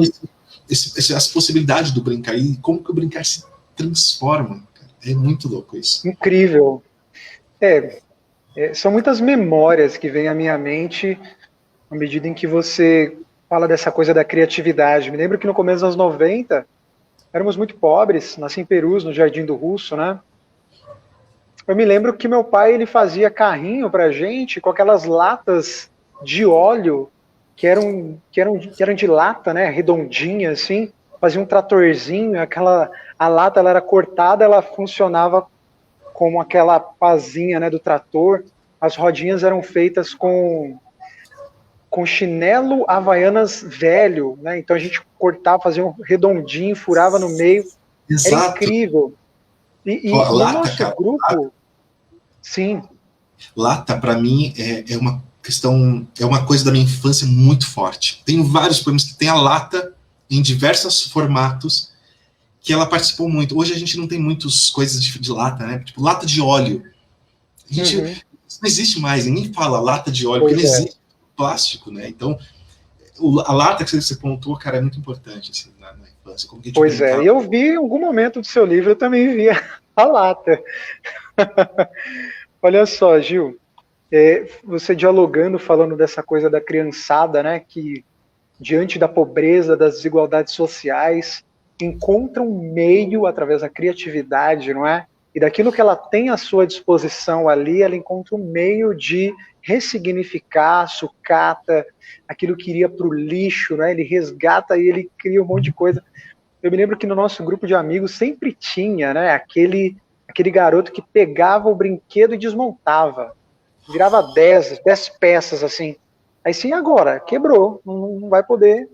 essa possibilidade do brincar, e como que o brincar se transforma. Cara. É muito louco isso. Incrível. São muitas memórias que vêm à minha mente à medida em que você fala dessa coisa da criatividade. Me lembro que no começo dos anos 90, éramos muito pobres, nasci em Perus, no Jardim do Russo, né? Eu me lembro que meu pai, ele fazia carrinho pra gente com aquelas latas de óleo que eram de lata, né, redondinha assim, fazia um tratorzinho, a lata ela era cortada, ela funcionava como aquela pazinha, né, do trator. As rodinhas eram feitas com chinelo Havaianas velho, né? Então a gente cortava, fazia um redondinho, furava no meio. Exato. Era incrível. E no nosso grupo, lata. Sim. Lata, para mim, é uma questão, é uma coisa da minha infância muito forte. Tem vários poemas que tem a lata em diversos formatos, que ela participou muito. Hoje a gente não tem muitas coisas de lata, né? Tipo, lata de óleo. A gente Isso não existe mais, ninguém fala lata de óleo, Pois porque não é. existe plástico, né? Então, a lata que você pontuou, cara, é muito importante assim, na infância. Como que a gente Pois é, e brincava. eu vi em algum momento do seu livro, eu também vi a lata. Olha só, Gil, você dialogando, falando dessa coisa da criançada, né, que diante da pobreza, das desigualdades sociais, encontra um meio através da criatividade, não é? E daquilo que ela tem à sua disposição ali, ela encontra um meio de ressignificar, sucata aquilo que iria para o lixo, né? Ele resgata e ele cria um monte de coisa. Eu me lembro que no nosso grupo de amigos sempre tinha, né, aquele garoto que pegava o brinquedo e desmontava. Virava 10 peças assim. Aí sim, agora, quebrou, não vai poder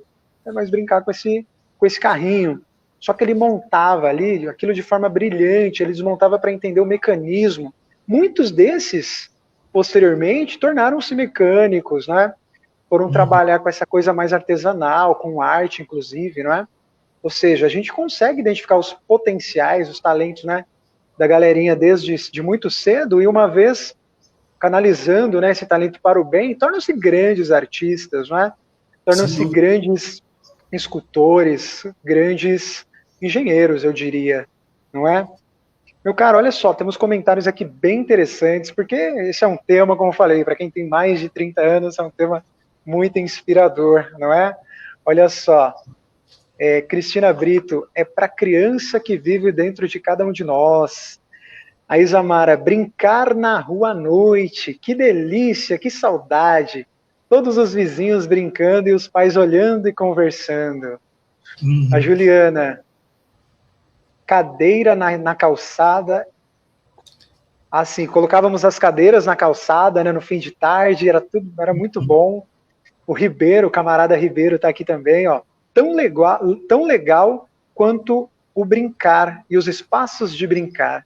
mais brincar com esse carrinho. Só que ele montava ali aquilo de forma brilhante, ele desmontava para entender o mecanismo. Muitos desses, posteriormente, tornaram-se mecânicos, né? Foram trabalhar com essa coisa mais artesanal, com arte, inclusive, não é? Ou seja, a gente consegue identificar os potenciais, os talentos, né, da galerinha desde de muito cedo, e uma vez canalizando, né, esse talento para o bem, tornam-se grandes artistas, não é? Sem Tornam-se dúvida. grandes escultores, grandes engenheiros, eu diria, não é? Meu caro, olha só, temos comentários aqui bem interessantes, porque esse é um tema, como eu falei, para quem tem mais de 30 anos, é um tema muito inspirador, não é? Olha só, Cristina Brito, é para criança que vive dentro de cada um de nós. A Isamara, brincar na rua à noite, que delícia, que saudade. Todos os vizinhos brincando e os pais olhando e conversando. A Juliana, cadeira na calçada. Assim, colocávamos as cadeiras na calçada, né, no fim de tarde, era muito bom. O Ribeiro, o camarada Ribeiro está aqui também, ó. Tão legal quanto o brincar e os espaços de brincar.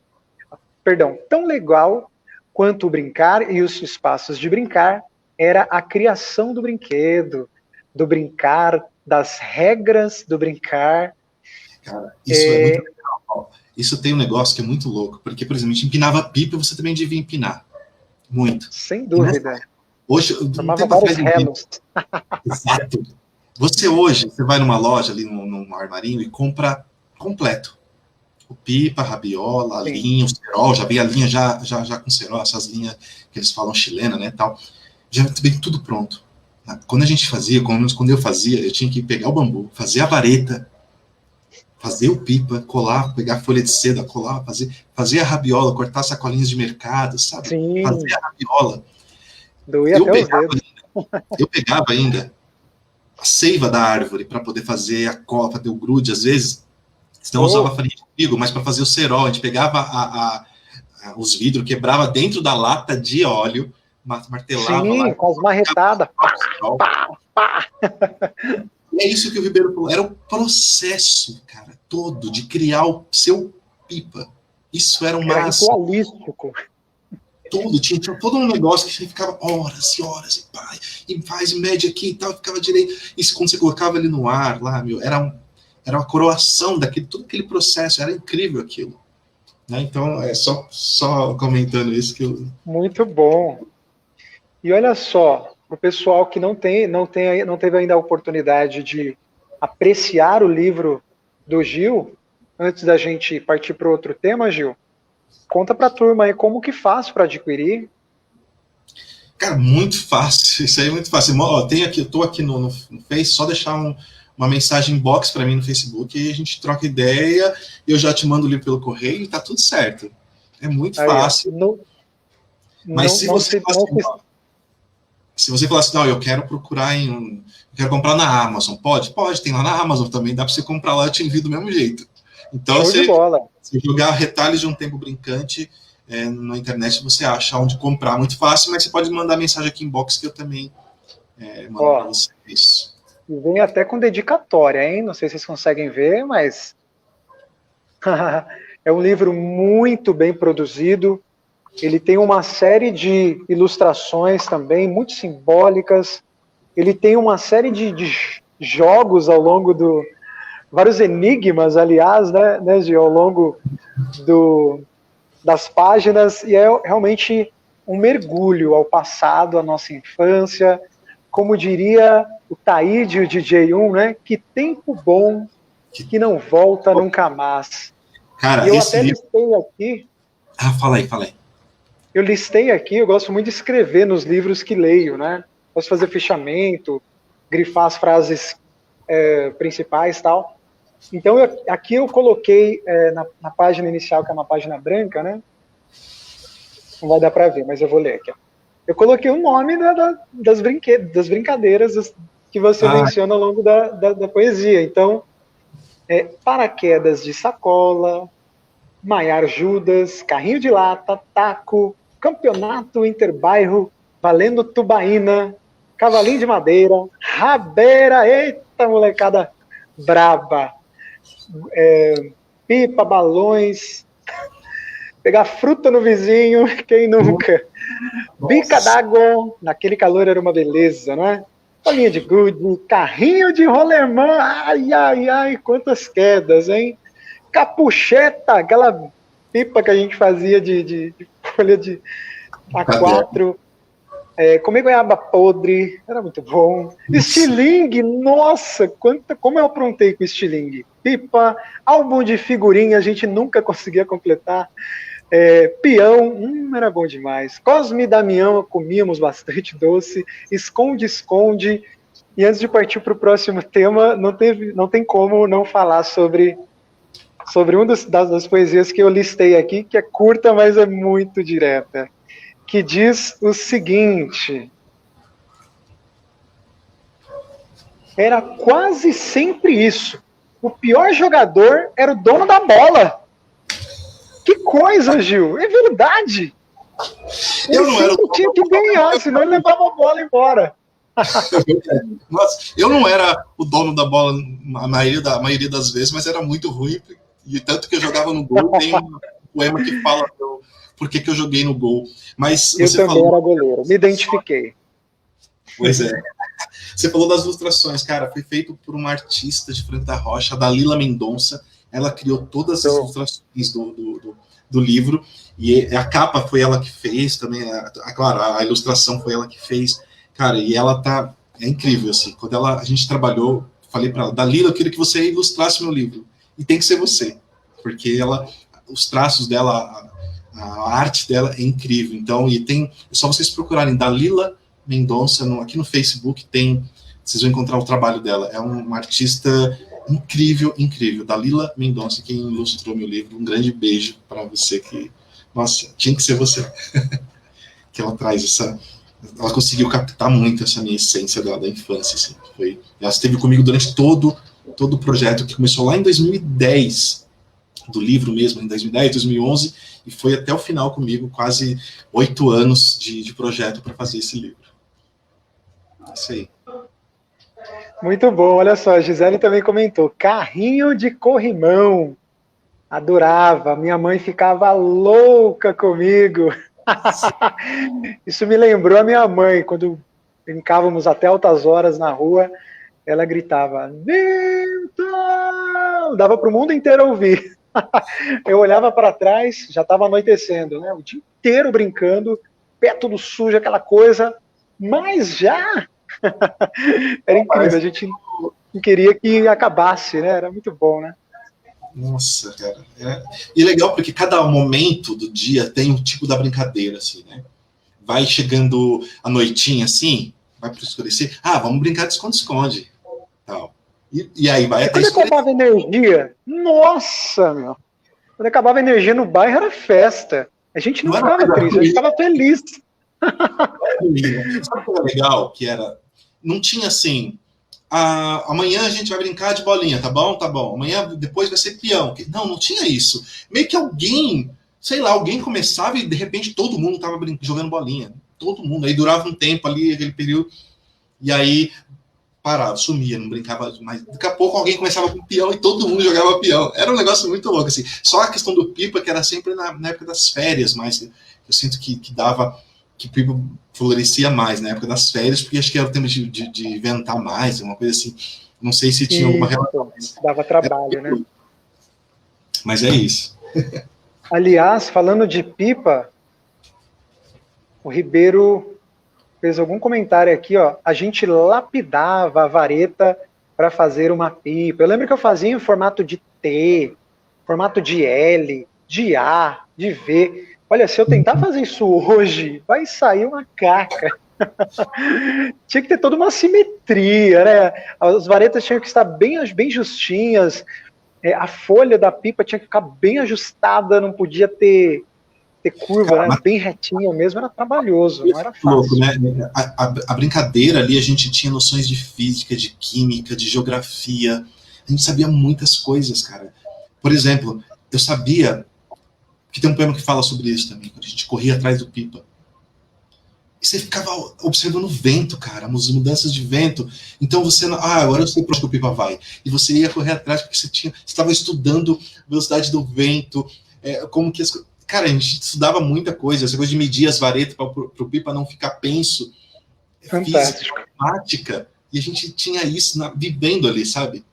Perdão, tão legal quanto o brincar e os espaços de brincar era a criação do brinquedo, do brincar, das regras do brincar. Cara, isso é muito legal. Isso tem um negócio que é muito louco, porque, por exemplo, a gente empinava pipa e você também devia empinar. Muito. Sem E nessa, dúvida. hoje, um Formava tempo vários atrás, relos. exato. Você vai numa loja ali num armarinho e compra completo. O pipa, a rabiola, a Sim. linha, o cerol, já vem a linha já com cerol, essas linhas que eles falam chilena, né, tal. Já vem tudo pronto. Quando a gente fazia, quando eu fazia, eu tinha que pegar o bambu, fazer a vareta, fazer o pipa, colar, pegar folha de seda, colar, fazer a rabiola, cortar sacolinhas de mercado, sabe? Fazer Sim, a rabiola. doía Eu até os pegava, dedos. eu pegava ainda a seiva da árvore para poder fazer a cola, fazer o grude, às vezes. Senão eu usava farinha de trigo, mas para fazer o cerol, a gente pegava os vidros, quebrava dentro da lata de óleo, martelava lá. Sim, com as marretadas. Pá, pá, pá. E é isso que o Ribeiro falou, era o processo, cara, todo de criar o seu pipa. Isso era o Era mais ritualístico. todo, tinha todo um negócio que você ficava horas e horas, e faz, e mede aqui e tal, ficava direito. Isso quando você colocava ele no ar lá, meu, era uma coroação daquele, todo aquele processo, era incrível aquilo. Né? Então, é só comentando isso que eu... Muito bom. E olha só, o pessoal que não teve ainda a oportunidade de apreciar o livro do Gil, antes da gente partir para outro tema, Gil, conta para a turma aí como que faz para adquirir. Cara, muito fácil, isso aí é muito fácil. Ó, tem aqui, eu tô aqui no Face, só deixar uma mensagem inbox para mim no Facebook e a gente troca ideia, eu já te mando o livro pelo correio e tá tudo certo. É muito Aí, ó, fácil. Mas se você falar assim, se você falar assim, não, eu quero procurar eu quero comprar na Amazon, pode, tem lá na Amazon também, dá para você comprar lá, eu te envio do mesmo jeito. Então, show de bola. se jogar retalhos de um tempo brincante na internet, você acha onde comprar muito fácil, mas você pode mandar mensagem aqui inbox que eu também mando para você isso. E vem até com dedicatória, hein? Não sei se vocês conseguem ver, mas é um livro muito bem produzido. Ele tem uma série de ilustrações também, muito simbólicas. Ele tem uma série de jogos ao longo do... Vários enigmas, aliás, né Gil, ao longo das páginas. E é realmente um mergulho ao passado, à nossa infância. Como diria o Taíde, o DJ1, né? Que tempo bom que não volta nunca mais. Cara, E eu esse até livro... listei aqui, Fala aí, fala aí. eu gosto muito de escrever nos livros que leio, né? Posso fazer fichamento, grifar as frases principais e tal. Então, aqui eu coloquei na página inicial, que é uma página branca, né? Não vai dar para ver, mas eu vou ler aqui. Ó. Eu coloquei o nome das brincadeiras que você menciona ao longo da poesia. Então, paraquedas de sacola, Maiar Judas, carrinho de lata, taco, campeonato interbairro, valendo tubaína, cavalinho de madeira, rabeira, eita molecada braba, pipa, balões, pegar fruta no vizinho, quem nunca? Nossa. Bica d'água, naquele calor era uma beleza, não é? Bolinha de gude, carrinho de rolemã, ai, ai, ai, quantas quedas, hein? Capucheta, aquela pipa que a gente fazia de folha de A4, comer goiaba podre, era muito bom. Estilingue, nossa, como eu aprontei com estilingue. Pipa, álbum de figurinha, a gente nunca conseguia completar. Peão, era bom demais. Cosme e Damião, comíamos bastante doce. Esconde-esconde. E antes de partir para o próximo tema, não tem como não falar sobre das poesias que eu listei aqui, que é curta, mas é muito direta, que diz o seguinte: era quase sempre isso. O pior jogador era o dono da bola. Que coisa, Gil! É verdade! Ele sempre tinha que ganhar, senão ele levava a bola embora. Nossa, eu não era o dono da bola a maioria das vezes, mas era muito ruim. E tanto que eu jogava no gol, tem um poema que fala por que eu joguei no gol. Mas eu você também falou... era goleiro, me identifiquei. Pois é. Você falou das ilustrações, cara. Foi feito por uma artista de Franco da Rocha, a Dalila Mendonça. Ela criou todas as ilustrações do livro. E a capa foi ela que fez também. Claro, a ilustração foi ela que fez. Cara, e ela tá... É incrível, assim. Quando a gente trabalhou, falei para ela, Dalila, eu queria que você ilustrasse meu livro. E tem que ser você. Porque os traços dela, a arte dela é incrível. Então, é só vocês procurarem Dalila Mendonça, aqui no Facebook vocês vão encontrar o trabalho dela. É uma artista incrível, incrível. Dalila Mendonça, quem ilustrou meu livro. Um grande beijo para você que... Nossa, tinha que ser você. Que ela traz ela conseguiu captar muito essa minha essência da infância. Assim. Ela esteve comigo durante todo o projeto, que começou lá em 2010, do livro mesmo, em 2010, 2011, e foi até o final comigo, quase 8 anos de projeto para fazer esse livro. Isso aí. Muito bom, olha só, a Gisele também comentou, carrinho de corrimão, adorava, minha mãe ficava louca comigo. Isso me lembrou a minha mãe, quando brincávamos até altas horas na rua, ela gritava, Newton! Dava para o mundo inteiro ouvir. Eu olhava para trás, já estava anoitecendo, né? O dia inteiro brincando, pé tudo sujo, aquela coisa, mas já era incrível, a gente não queria que acabasse, né? Era muito bom, né? Nossa, cara. E legal porque cada momento do dia tem um tipo da brincadeira, assim, né? Vai chegando a noitinha, assim, vai para escurecer. Vamos brincar de esconde-esconde. Tal. E aí vai e até quando acabava a energia, nossa, meu. Quando acabava a energia no bairro era festa. A gente não ficava triste, a gente ficava feliz. Sabe o que era legal? Que era... Não tinha assim... amanhã a gente vai brincar de bolinha, tá bom? Tá bom. Amanhã depois vai ser peão. Não tinha isso. Meio que alguém começava e de repente todo mundo tava jogando bolinha. Todo mundo. Aí durava um tempo ali, aquele período. E aí parava, sumia, não brincava mais. Daqui a pouco alguém começava com peão e todo mundo jogava peão. Era um negócio muito louco, assim. Só a questão do pipa, que era sempre na época das férias, mas eu sinto que dava... que pipa florescia mais na época das férias, porque acho que era o tempo de inventar mais, uma coisa assim. Não sei se tinha alguma relação. Dava trabalho, né? Mas é isso. Aliás, falando de pipa, O Ribeiro fez algum comentário aqui, ó. A gente lapidava a vareta para fazer uma pipa. Eu lembro que eu fazia em formato de T, formato de L, de A, de V. Olha, se eu tentar fazer isso hoje, vai sair uma caca. Tinha que ter toda uma simetria, né? As varetas tinham que estar bem justinhas, a folha da pipa tinha que ficar bem ajustada, não podia ter curva, Cara, né? Bem retinha mesmo, era trabalhoso, não era fácil. Louco, né? A brincadeira ali, a gente tinha noções de física, de química, de geografia. A gente sabia muitas coisas, cara. Por exemplo, eu sabia que tem um poema que fala sobre isso também, quando a gente corria atrás do pipa. E você ficava observando o vento, cara, as mudanças de vento. Então você, agora eu sei para onde o pipa vai. E você ia correr atrás porque você estava estudando a velocidade do vento, como que as. Cara, a gente estudava muita coisa, essa coisa de medir as varetas para o pipa não ficar penso, física, prática, e a gente tinha isso vivendo ali, sabe?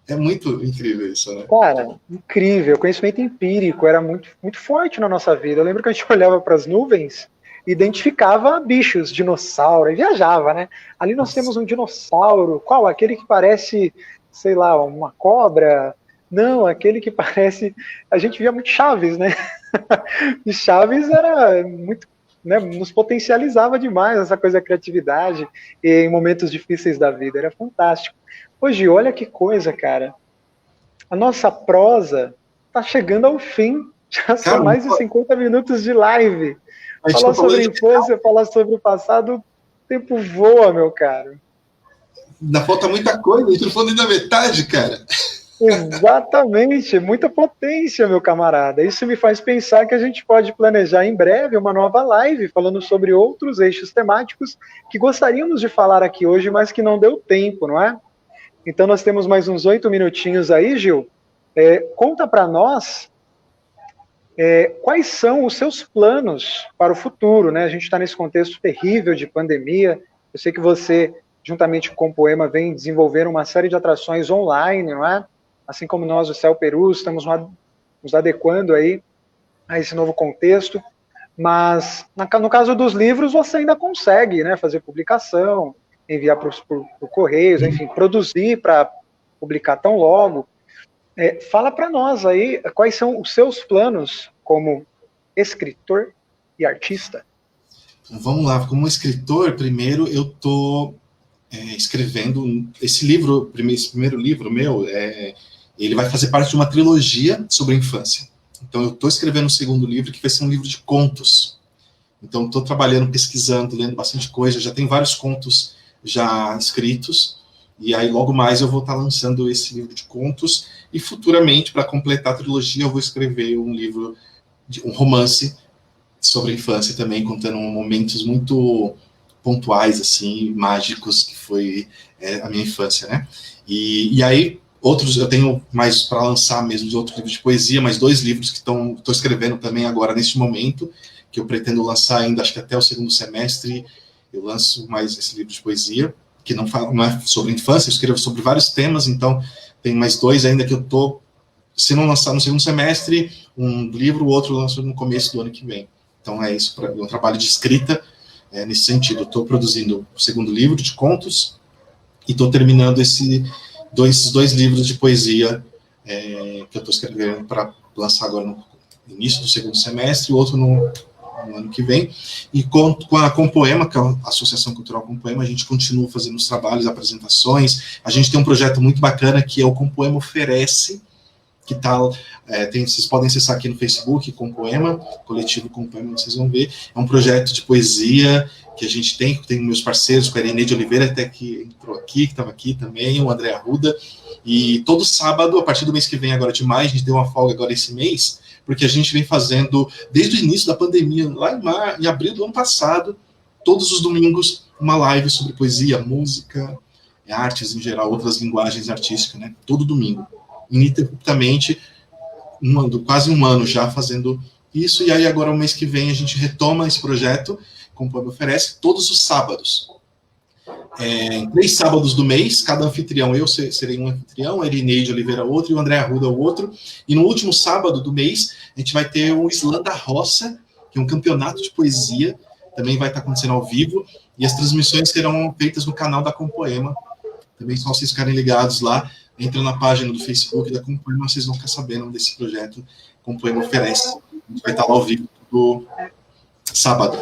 É muito incrível isso, né? Cara, incrível, o conhecimento empírico era muito, muito forte na nossa vida. Eu lembro que a gente olhava para as nuvens, identificava bichos, dinossauro, e viajava, né? Ali nós temos um dinossauro, qual? Aquele que parece, sei lá, uma cobra? Não, aquele que parece... A gente via muito Chaves, né? E Chaves era muito, né, nos potencializava demais essa coisa da criatividade e em momentos difíceis da vida, era fantástico. Hoje, olha que coisa, cara. A nossa prosa tá chegando ao fim, já são mais de 50 minutos de live. Falar sobre a infância, falar sobre o passado, o tempo voa, meu caro. Ainda falta muita coisa, a gente não falou nem da metade, cara. Exatamente, muita potência, meu camarada. Isso me faz pensar que a gente pode planejar em breve uma nova live falando sobre outros eixos temáticos que gostaríamos de falar aqui hoje, mas que não deu tempo, não é? Então nós temos mais uns 8 minutinhos aí, Gil. Conta para nós quais são os seus planos para o futuro, né? A gente está nesse contexto terrível de pandemia. Eu sei que você, juntamente com o Poema, vem desenvolvendo uma série de atrações online, não é? Assim como nós, o Céu Peru, estamos nos adequando aí a esse novo contexto, mas no caso dos livros, você ainda consegue, né, fazer publicação, enviar por correios, enfim, produzir para publicar tão logo. Fala para nós aí quais são os seus planos como escritor e artista. Então, vamos lá, como escritor, primeiro eu estou escrevendo esse livro, esse primeiro livro meu, ele vai fazer parte de uma trilogia sobre a infância. Então, eu estou escrevendo o segundo livro, que vai ser um livro de contos. Então, estou trabalhando, pesquisando, lendo bastante coisa. Já tem vários contos já escritos. E aí, logo mais, eu vou estar lançando esse livro de contos. E, futuramente, para completar a trilogia, eu vou escrever um livro, um romance sobre a infância também, contando momentos muito pontuais, assim, mágicos, que foi a minha infância, né? E aí, outros, eu tenho mais para lançar mesmo de outros livros de poesia, mais 2 livros que estou escrevendo também agora neste momento, que eu pretendo lançar ainda, acho que até o segundo semestre, eu lanço mais esse livro de poesia, que não é sobre infância, eu escrevo sobre vários temas, então tem mais 2 ainda que eu estou, se não lançar no segundo semestre, um livro, o outro eu lanço no começo do ano que vem. Então é isso, é um trabalho de escrita nesse sentido. Eu estou produzindo o segundo livro de contos e estou terminando esses 2 livros de poesia que eu estou escrevendo para lançar agora no início do segundo semestre, e outro no ano que vem. E com a Compoema, que é a Associação Cultural Compoema, a gente continua fazendo os trabalhos, apresentações. A gente tem um projeto muito bacana que é o Compoema Oferece, que tá, vocês podem acessar aqui no Facebook, Compoema, Coletivo Compoema, vocês vão ver. É um projeto de poesia que a gente tem meus parceiros, com a Irene de Oliveira, até que entrou aqui, que estava aqui também, o André Arruda, e todo sábado, a partir do mês que vem, agora de maio, a gente deu uma folga agora esse mês, porque a gente vem fazendo, desde o início da pandemia, lá em abril do ano passado, todos os domingos, uma live sobre poesia, música, artes em geral, outras linguagens artísticas, né? Todo domingo. Ininterruptamente, quase um ano já fazendo isso, e aí agora, o mês que vem, a gente retoma esse projeto, como o Poema Oferece, todos os sábados. 3 sábados do mês, cada anfitrião, eu serei um anfitrião, a Irineide Oliveira outro, e o André Arruda o outro, e no último sábado do mês, a gente vai ter o Slam da Roça, que é um campeonato de poesia, também vai estar acontecendo ao vivo, e as transmissões serão feitas no canal da Compoema. Também só vocês ficarem ligados lá, entra na página do Facebook da Compoema, vocês vão ficar sabendo desse projeto que Compoema oferece. A gente vai estar lá ao vivo do sábado,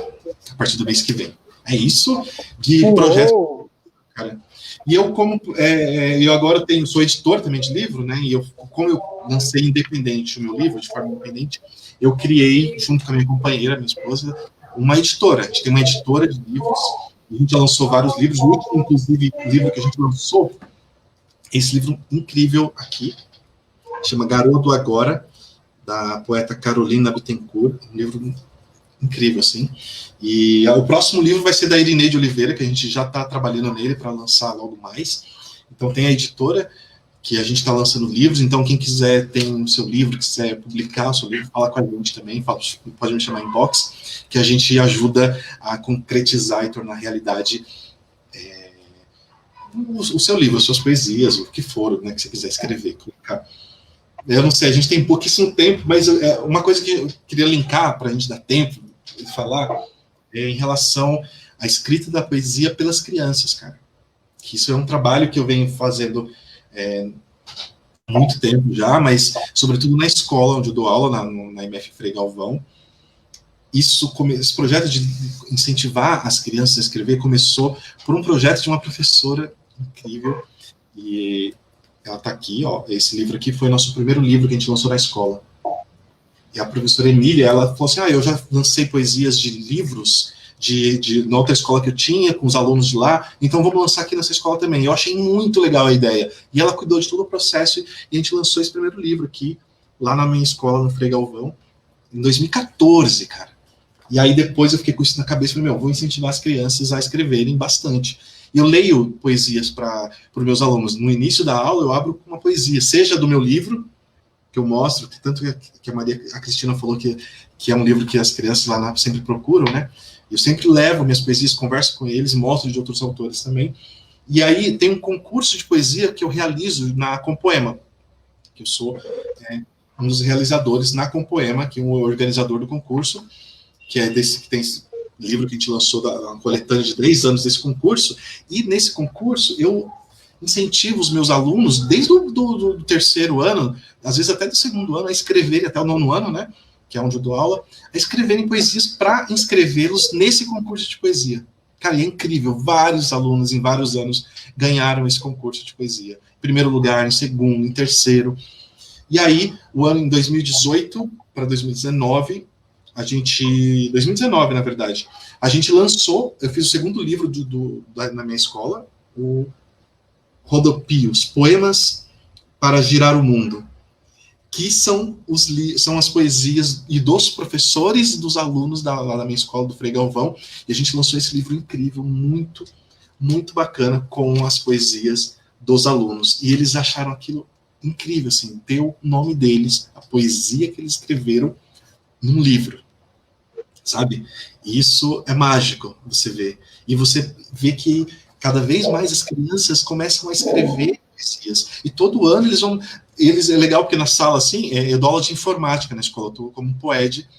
a partir do mês que vem. É isso de projeto, cara. E eu, como eu agora sou editor também de livro, né? E como eu lancei independente o meu livro, de forma independente, eu criei, junto com a minha companheira, minha esposa, uma editora. A gente tem uma editora de livros, a gente já lançou vários livros. O último, inclusive, livro que a gente lançou, esse livro incrível aqui, chama Garoto Agora, da poeta Carolina Bittencourt, um livro incrível, assim. E o próximo livro vai ser da Irineide Oliveira, que a gente já está trabalhando nele para lançar logo mais. Então tem a editora, que a gente está lançando livros, então quem quiser tem o seu livro, quiser publicar o seu livro, fala com a gente também, pode me chamar em inbox, que a gente ajuda a concretizar e tornar realidade o seu livro, as suas poesias, o que for, né, que você quiser escrever, colocar. Eu não sei, a gente tem pouquíssimo tempo, mas uma coisa que eu queria linkar para a gente dar tempo de falar é em relação à escrita da poesia pelas crianças, cara. Que isso é um trabalho que eu venho fazendo há muito tempo já, mas sobretudo na escola onde eu dou aula, na MF Frei Galvão. Esse projeto de incentivar as crianças a escrever começou por um projeto de uma professora incrível, e ela está aqui, ó, esse livro aqui foi o nosso primeiro livro que a gente lançou na escola. E a professora Emília, ela falou assim, eu já lancei poesias de livros na outra escola que eu tinha, com os alunos de lá, então vamos lançar aqui nessa escola também. Eu achei muito legal a ideia. E ela cuidou de todo o processo, e a gente lançou esse primeiro livro aqui, lá na minha escola, no Frei Galvão, em 2014, cara. E aí depois eu fiquei com isso na cabeça, falei, vou incentivar as crianças a escreverem bastante. E eu leio poesias para os meus alunos. No início da aula eu abro uma poesia, seja do meu livro, que eu mostro, tanto que a Cristina falou que é um livro que as crianças lá sempre procuram, né? Eu sempre levo minhas poesias, converso com eles, mostro de outros autores também. E aí tem um concurso de poesia que eu realizo na Compoema, que eu sou um dos realizadores na Compoema, que é um organizador do concurso, que tem esse livro que a gente lançou, da coletânea de 3 anos desse concurso, e nesse concurso eu incentivo os meus alunos, desde do terceiro ano, às vezes até do segundo ano, a escreverem, até o 9º ano, né, que é onde eu dou aula, a escreverem poesias para inscrevê-los nesse concurso de poesia. Cara, é incrível, vários alunos em vários anos ganharam esse concurso de poesia. Em primeiro lugar, em segundo, em terceiro. E aí, o ano em 2018 para 2019, 2019, na verdade, a gente lançou, eu fiz o segundo livro na minha escola, o Rodopios, Poemas para Girar o Mundo, que são as poesias e dos professores e dos alunos lá da minha escola, do Frei Galvão, e a gente lançou esse livro incrível, muito, muito bacana, com as poesias dos alunos, e eles acharam aquilo incrível, assim, ter o nome deles, a poesia que eles escreveram num livro, sabe? Isso é mágico, você vê. E você vê que cada vez mais as crianças começam a escrever poesias. E todo ano é legal porque na sala, assim, eu dou aula de informática na escola, eu estou como poed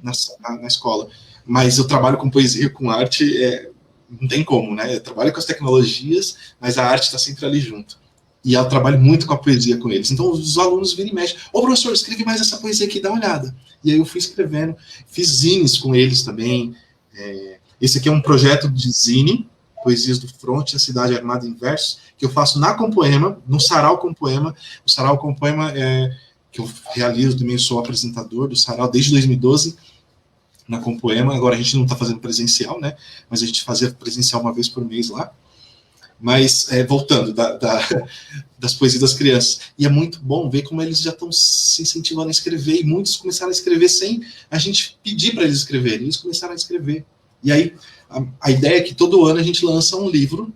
na escola. Mas eu trabalho com poesia, com arte, não tem como, né? Eu trabalho com as tecnologias, mas a arte está sempre ali junto. E eu trabalho muito com a poesia com eles. Então os alunos viram e mexem. Professor, escreve mais essa poesia aqui, dá uma olhada. E aí eu fui escrevendo, fiz zines com eles também. Esse aqui é um projeto de zine, Poesias do Fronte, a Cidade Armada em Versos, que eu faço na Compoema, no Sarau Compoema. O Sarau Compoema que eu realizo também, sou apresentador do Sarau desde 2012, na Compoema. Agora a gente não está fazendo presencial, né? Mas a gente fazia presencial uma vez por mês lá. Mas, voltando, das poesias das crianças. E é muito bom ver como eles já estão se incentivando a escrever, e muitos começaram a escrever sem a gente pedir para eles escreverem, eles começaram a escrever. E aí, a ideia é que todo ano a gente lança um livro,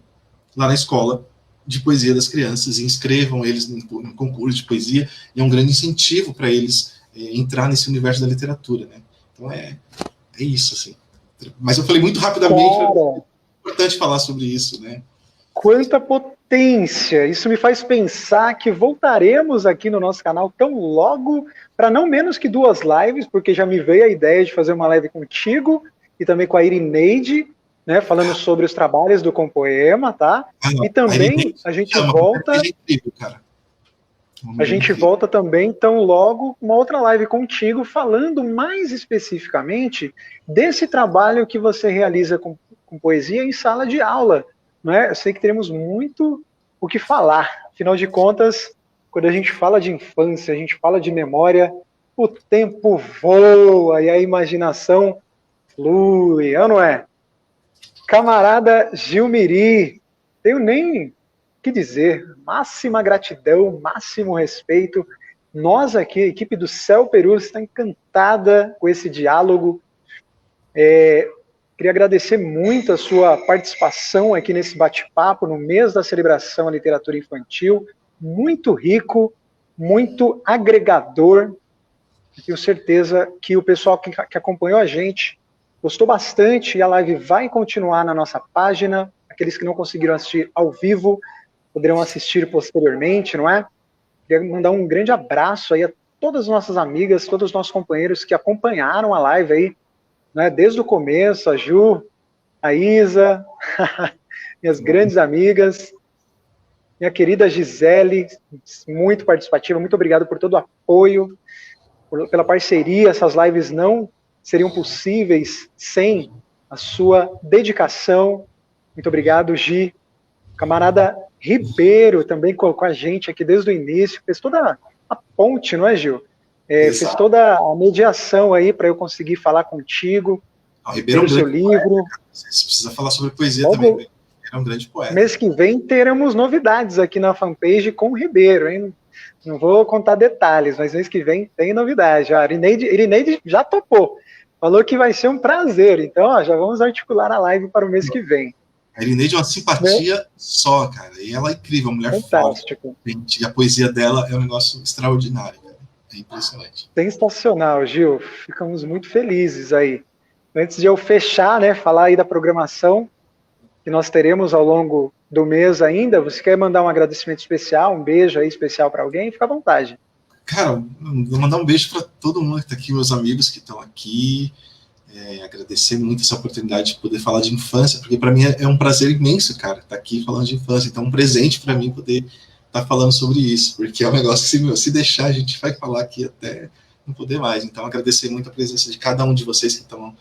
lá na escola, de poesia das crianças, e inscrevam eles em concurso de poesia, e é um grande incentivo para eles entrar nesse universo da literatura, né? Então, é isso, assim. Mas eu falei muito rapidamente, é importante falar sobre isso, né? Quanta potência! Isso me faz pensar que voltaremos aqui no nosso canal tão logo, para não menos que 2 lives, porque já me veio a ideia de fazer uma live contigo e também com a Irineide, né, falando sobre os trabalhos do Compoema, tá? E também a gente volta... É incrível, cara. A gente volta também, então, logo, uma outra live contigo, falando mais especificamente desse trabalho que você realiza com poesia em sala de aula. Não é? Eu sei que teremos muito o que falar. Afinal de contas, quando a gente fala de infância, a gente fala de memória, o tempo voa e a imaginação flui, não é? Camarada Gilmiri, tenho nem que dizer, máxima gratidão, máximo respeito. Nós aqui, a equipe do Céu Peru, está encantada com esse diálogo. Queria agradecer muito a sua participação aqui nesse bate-papo, no mês da celebração à literatura infantil. Muito rico, muito agregador. Tenho certeza que o pessoal que acompanhou a gente gostou bastante e a live vai continuar na nossa página. Aqueles que não conseguiram assistir ao vivo poderão assistir posteriormente, não é? Queria mandar um grande abraço aí a todas as nossas amigas, todos os nossos companheiros que acompanharam a live aí, né, desde o começo, a Ju, a Isa, minhas grandes amigas, minha querida Gisele, muito participativa, muito obrigado por todo o apoio, pela parceria. Essas lives não seriam possíveis sem a sua dedicação. Muito obrigado, Gi. Camarada Ribeiro também colocou a gente aqui desde o início, fez toda a ponte, não é, Gil? Fez toda a mediação aí para eu conseguir falar contigo. O Ribeiro é um seu livro. Poeta. Você precisa falar sobre poesia também. Ele é um grande poeta. Mês que vem teremos novidades aqui na fanpage com o Ribeiro, hein? Não vou contar detalhes, mas mês que vem tem novidade. A Irineide já topou. Falou que vai ser um prazer. Então, ó, já vamos articular a live para o mês que vem. A Irineide é uma simpatia só, cara. E ela é incrível, uma mulher fantástico. Forte. E a poesia dela é um negócio extraordinário, cara. É impressionante. Sensacional, Gil. Ficamos muito felizes aí. Antes de eu fechar, né, falar aí da programação que nós teremos ao longo do mês ainda, você quer mandar um agradecimento especial, um beijo aí especial para alguém? Fica à vontade. Cara, vou mandar um beijo para todo mundo que está aqui, meus amigos que estão aqui. Agradecer muito essa oportunidade de poder falar de infância, porque para mim é um prazer imenso, cara, estar aqui falando de infância. Então, um presente para mim poder estar falando sobre isso, porque é um negócio que, se deixar, a gente vai falar aqui até não poder mais. Então, agradecer muito a presença de cada um de vocês que estão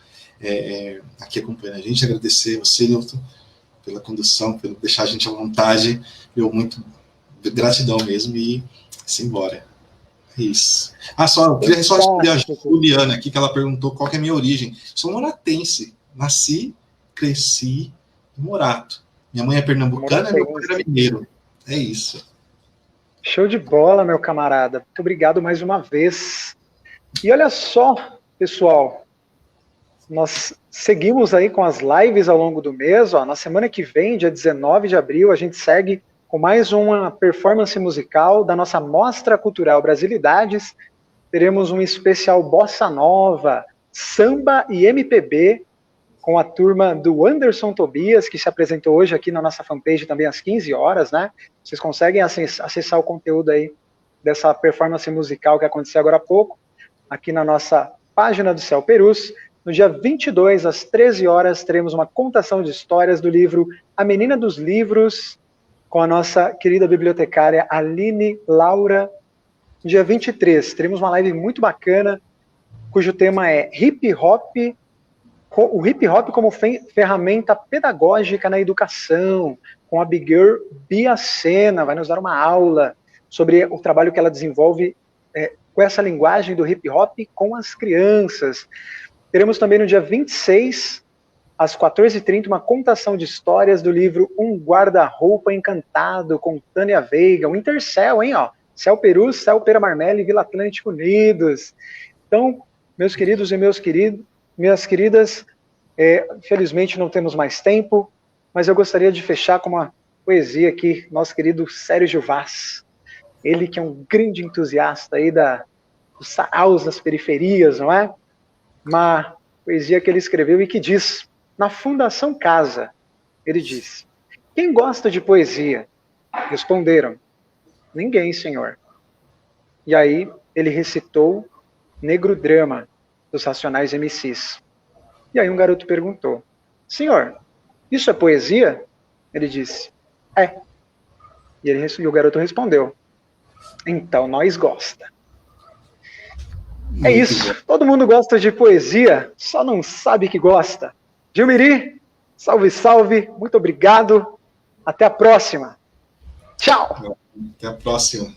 aqui acompanhando a gente. Agradecer você, Nilton, pela condução, pelo deixar a gente à vontade. Eu muito gratidão mesmo e simbora. Isso. Eu queria só responder a Juliana aqui, que ela perguntou qual que é a minha origem. Sou moratense. Nasci, cresci em Morato. Minha mãe é pernambucana e meu pai era mineiro. É isso. Show de bola, meu camarada. Muito obrigado mais uma vez. E olha só, pessoal, nós seguimos aí com as lives ao longo do mês. Ó, na semana que vem, dia 19 de abril, a gente segue com mais uma performance musical da nossa Mostra Cultural Brasilidades. Teremos um especial Bossa Nova, samba e MPB, com a turma do Anderson Tobias, que se apresentou hoje aqui na nossa fanpage também às 15 horas, né? Vocês conseguem acessar o conteúdo aí dessa performance musical que aconteceu agora há pouco, aqui na nossa página do Céu Perus. No dia 22, às 13 horas, teremos uma contação de histórias do livro A Menina dos Livros, com a nossa querida bibliotecária Aline Laura. No dia 23, teremos uma live muito bacana, cujo tema é hip hop, o hip hop como ferramenta pedagógica na educação, com a Abigail Biacena, vai nos dar uma aula sobre o trabalho que ela desenvolve com essa linguagem do hip hop com as crianças. Teremos também no dia 26, às 14h30, uma contação de histórias do livro Um Guarda-Roupa Encantado, com Tânia Veiga, um Intercel, hein, ó, Céu Peru, Céu Pera Marmelo e Vila Atlântico Unidos. Então, meus queridos e minhas queridas, infelizmente não temos mais tempo, mas eu gostaria de fechar com uma poesia aqui, nosso querido Sérgio Vaz, ele que é um grande entusiasta aí dos saraus das periferias, não é? Uma poesia que ele escreveu e que diz: na Fundação Casa, ele diz: quem gosta de poesia? Responderam: ninguém, senhor. E aí ele recitou Negro Drama, dos Racionais MCs. E aí um garoto perguntou: senhor, isso é poesia? Ele disse: é. E o garoto respondeu: então nós gosta. É Muito isso. bom. Todo mundo gosta de poesia, só não sabe que gosta. Gilmiri, salve, salve. Muito obrigado. Até a próxima. Tchau. Até a próxima.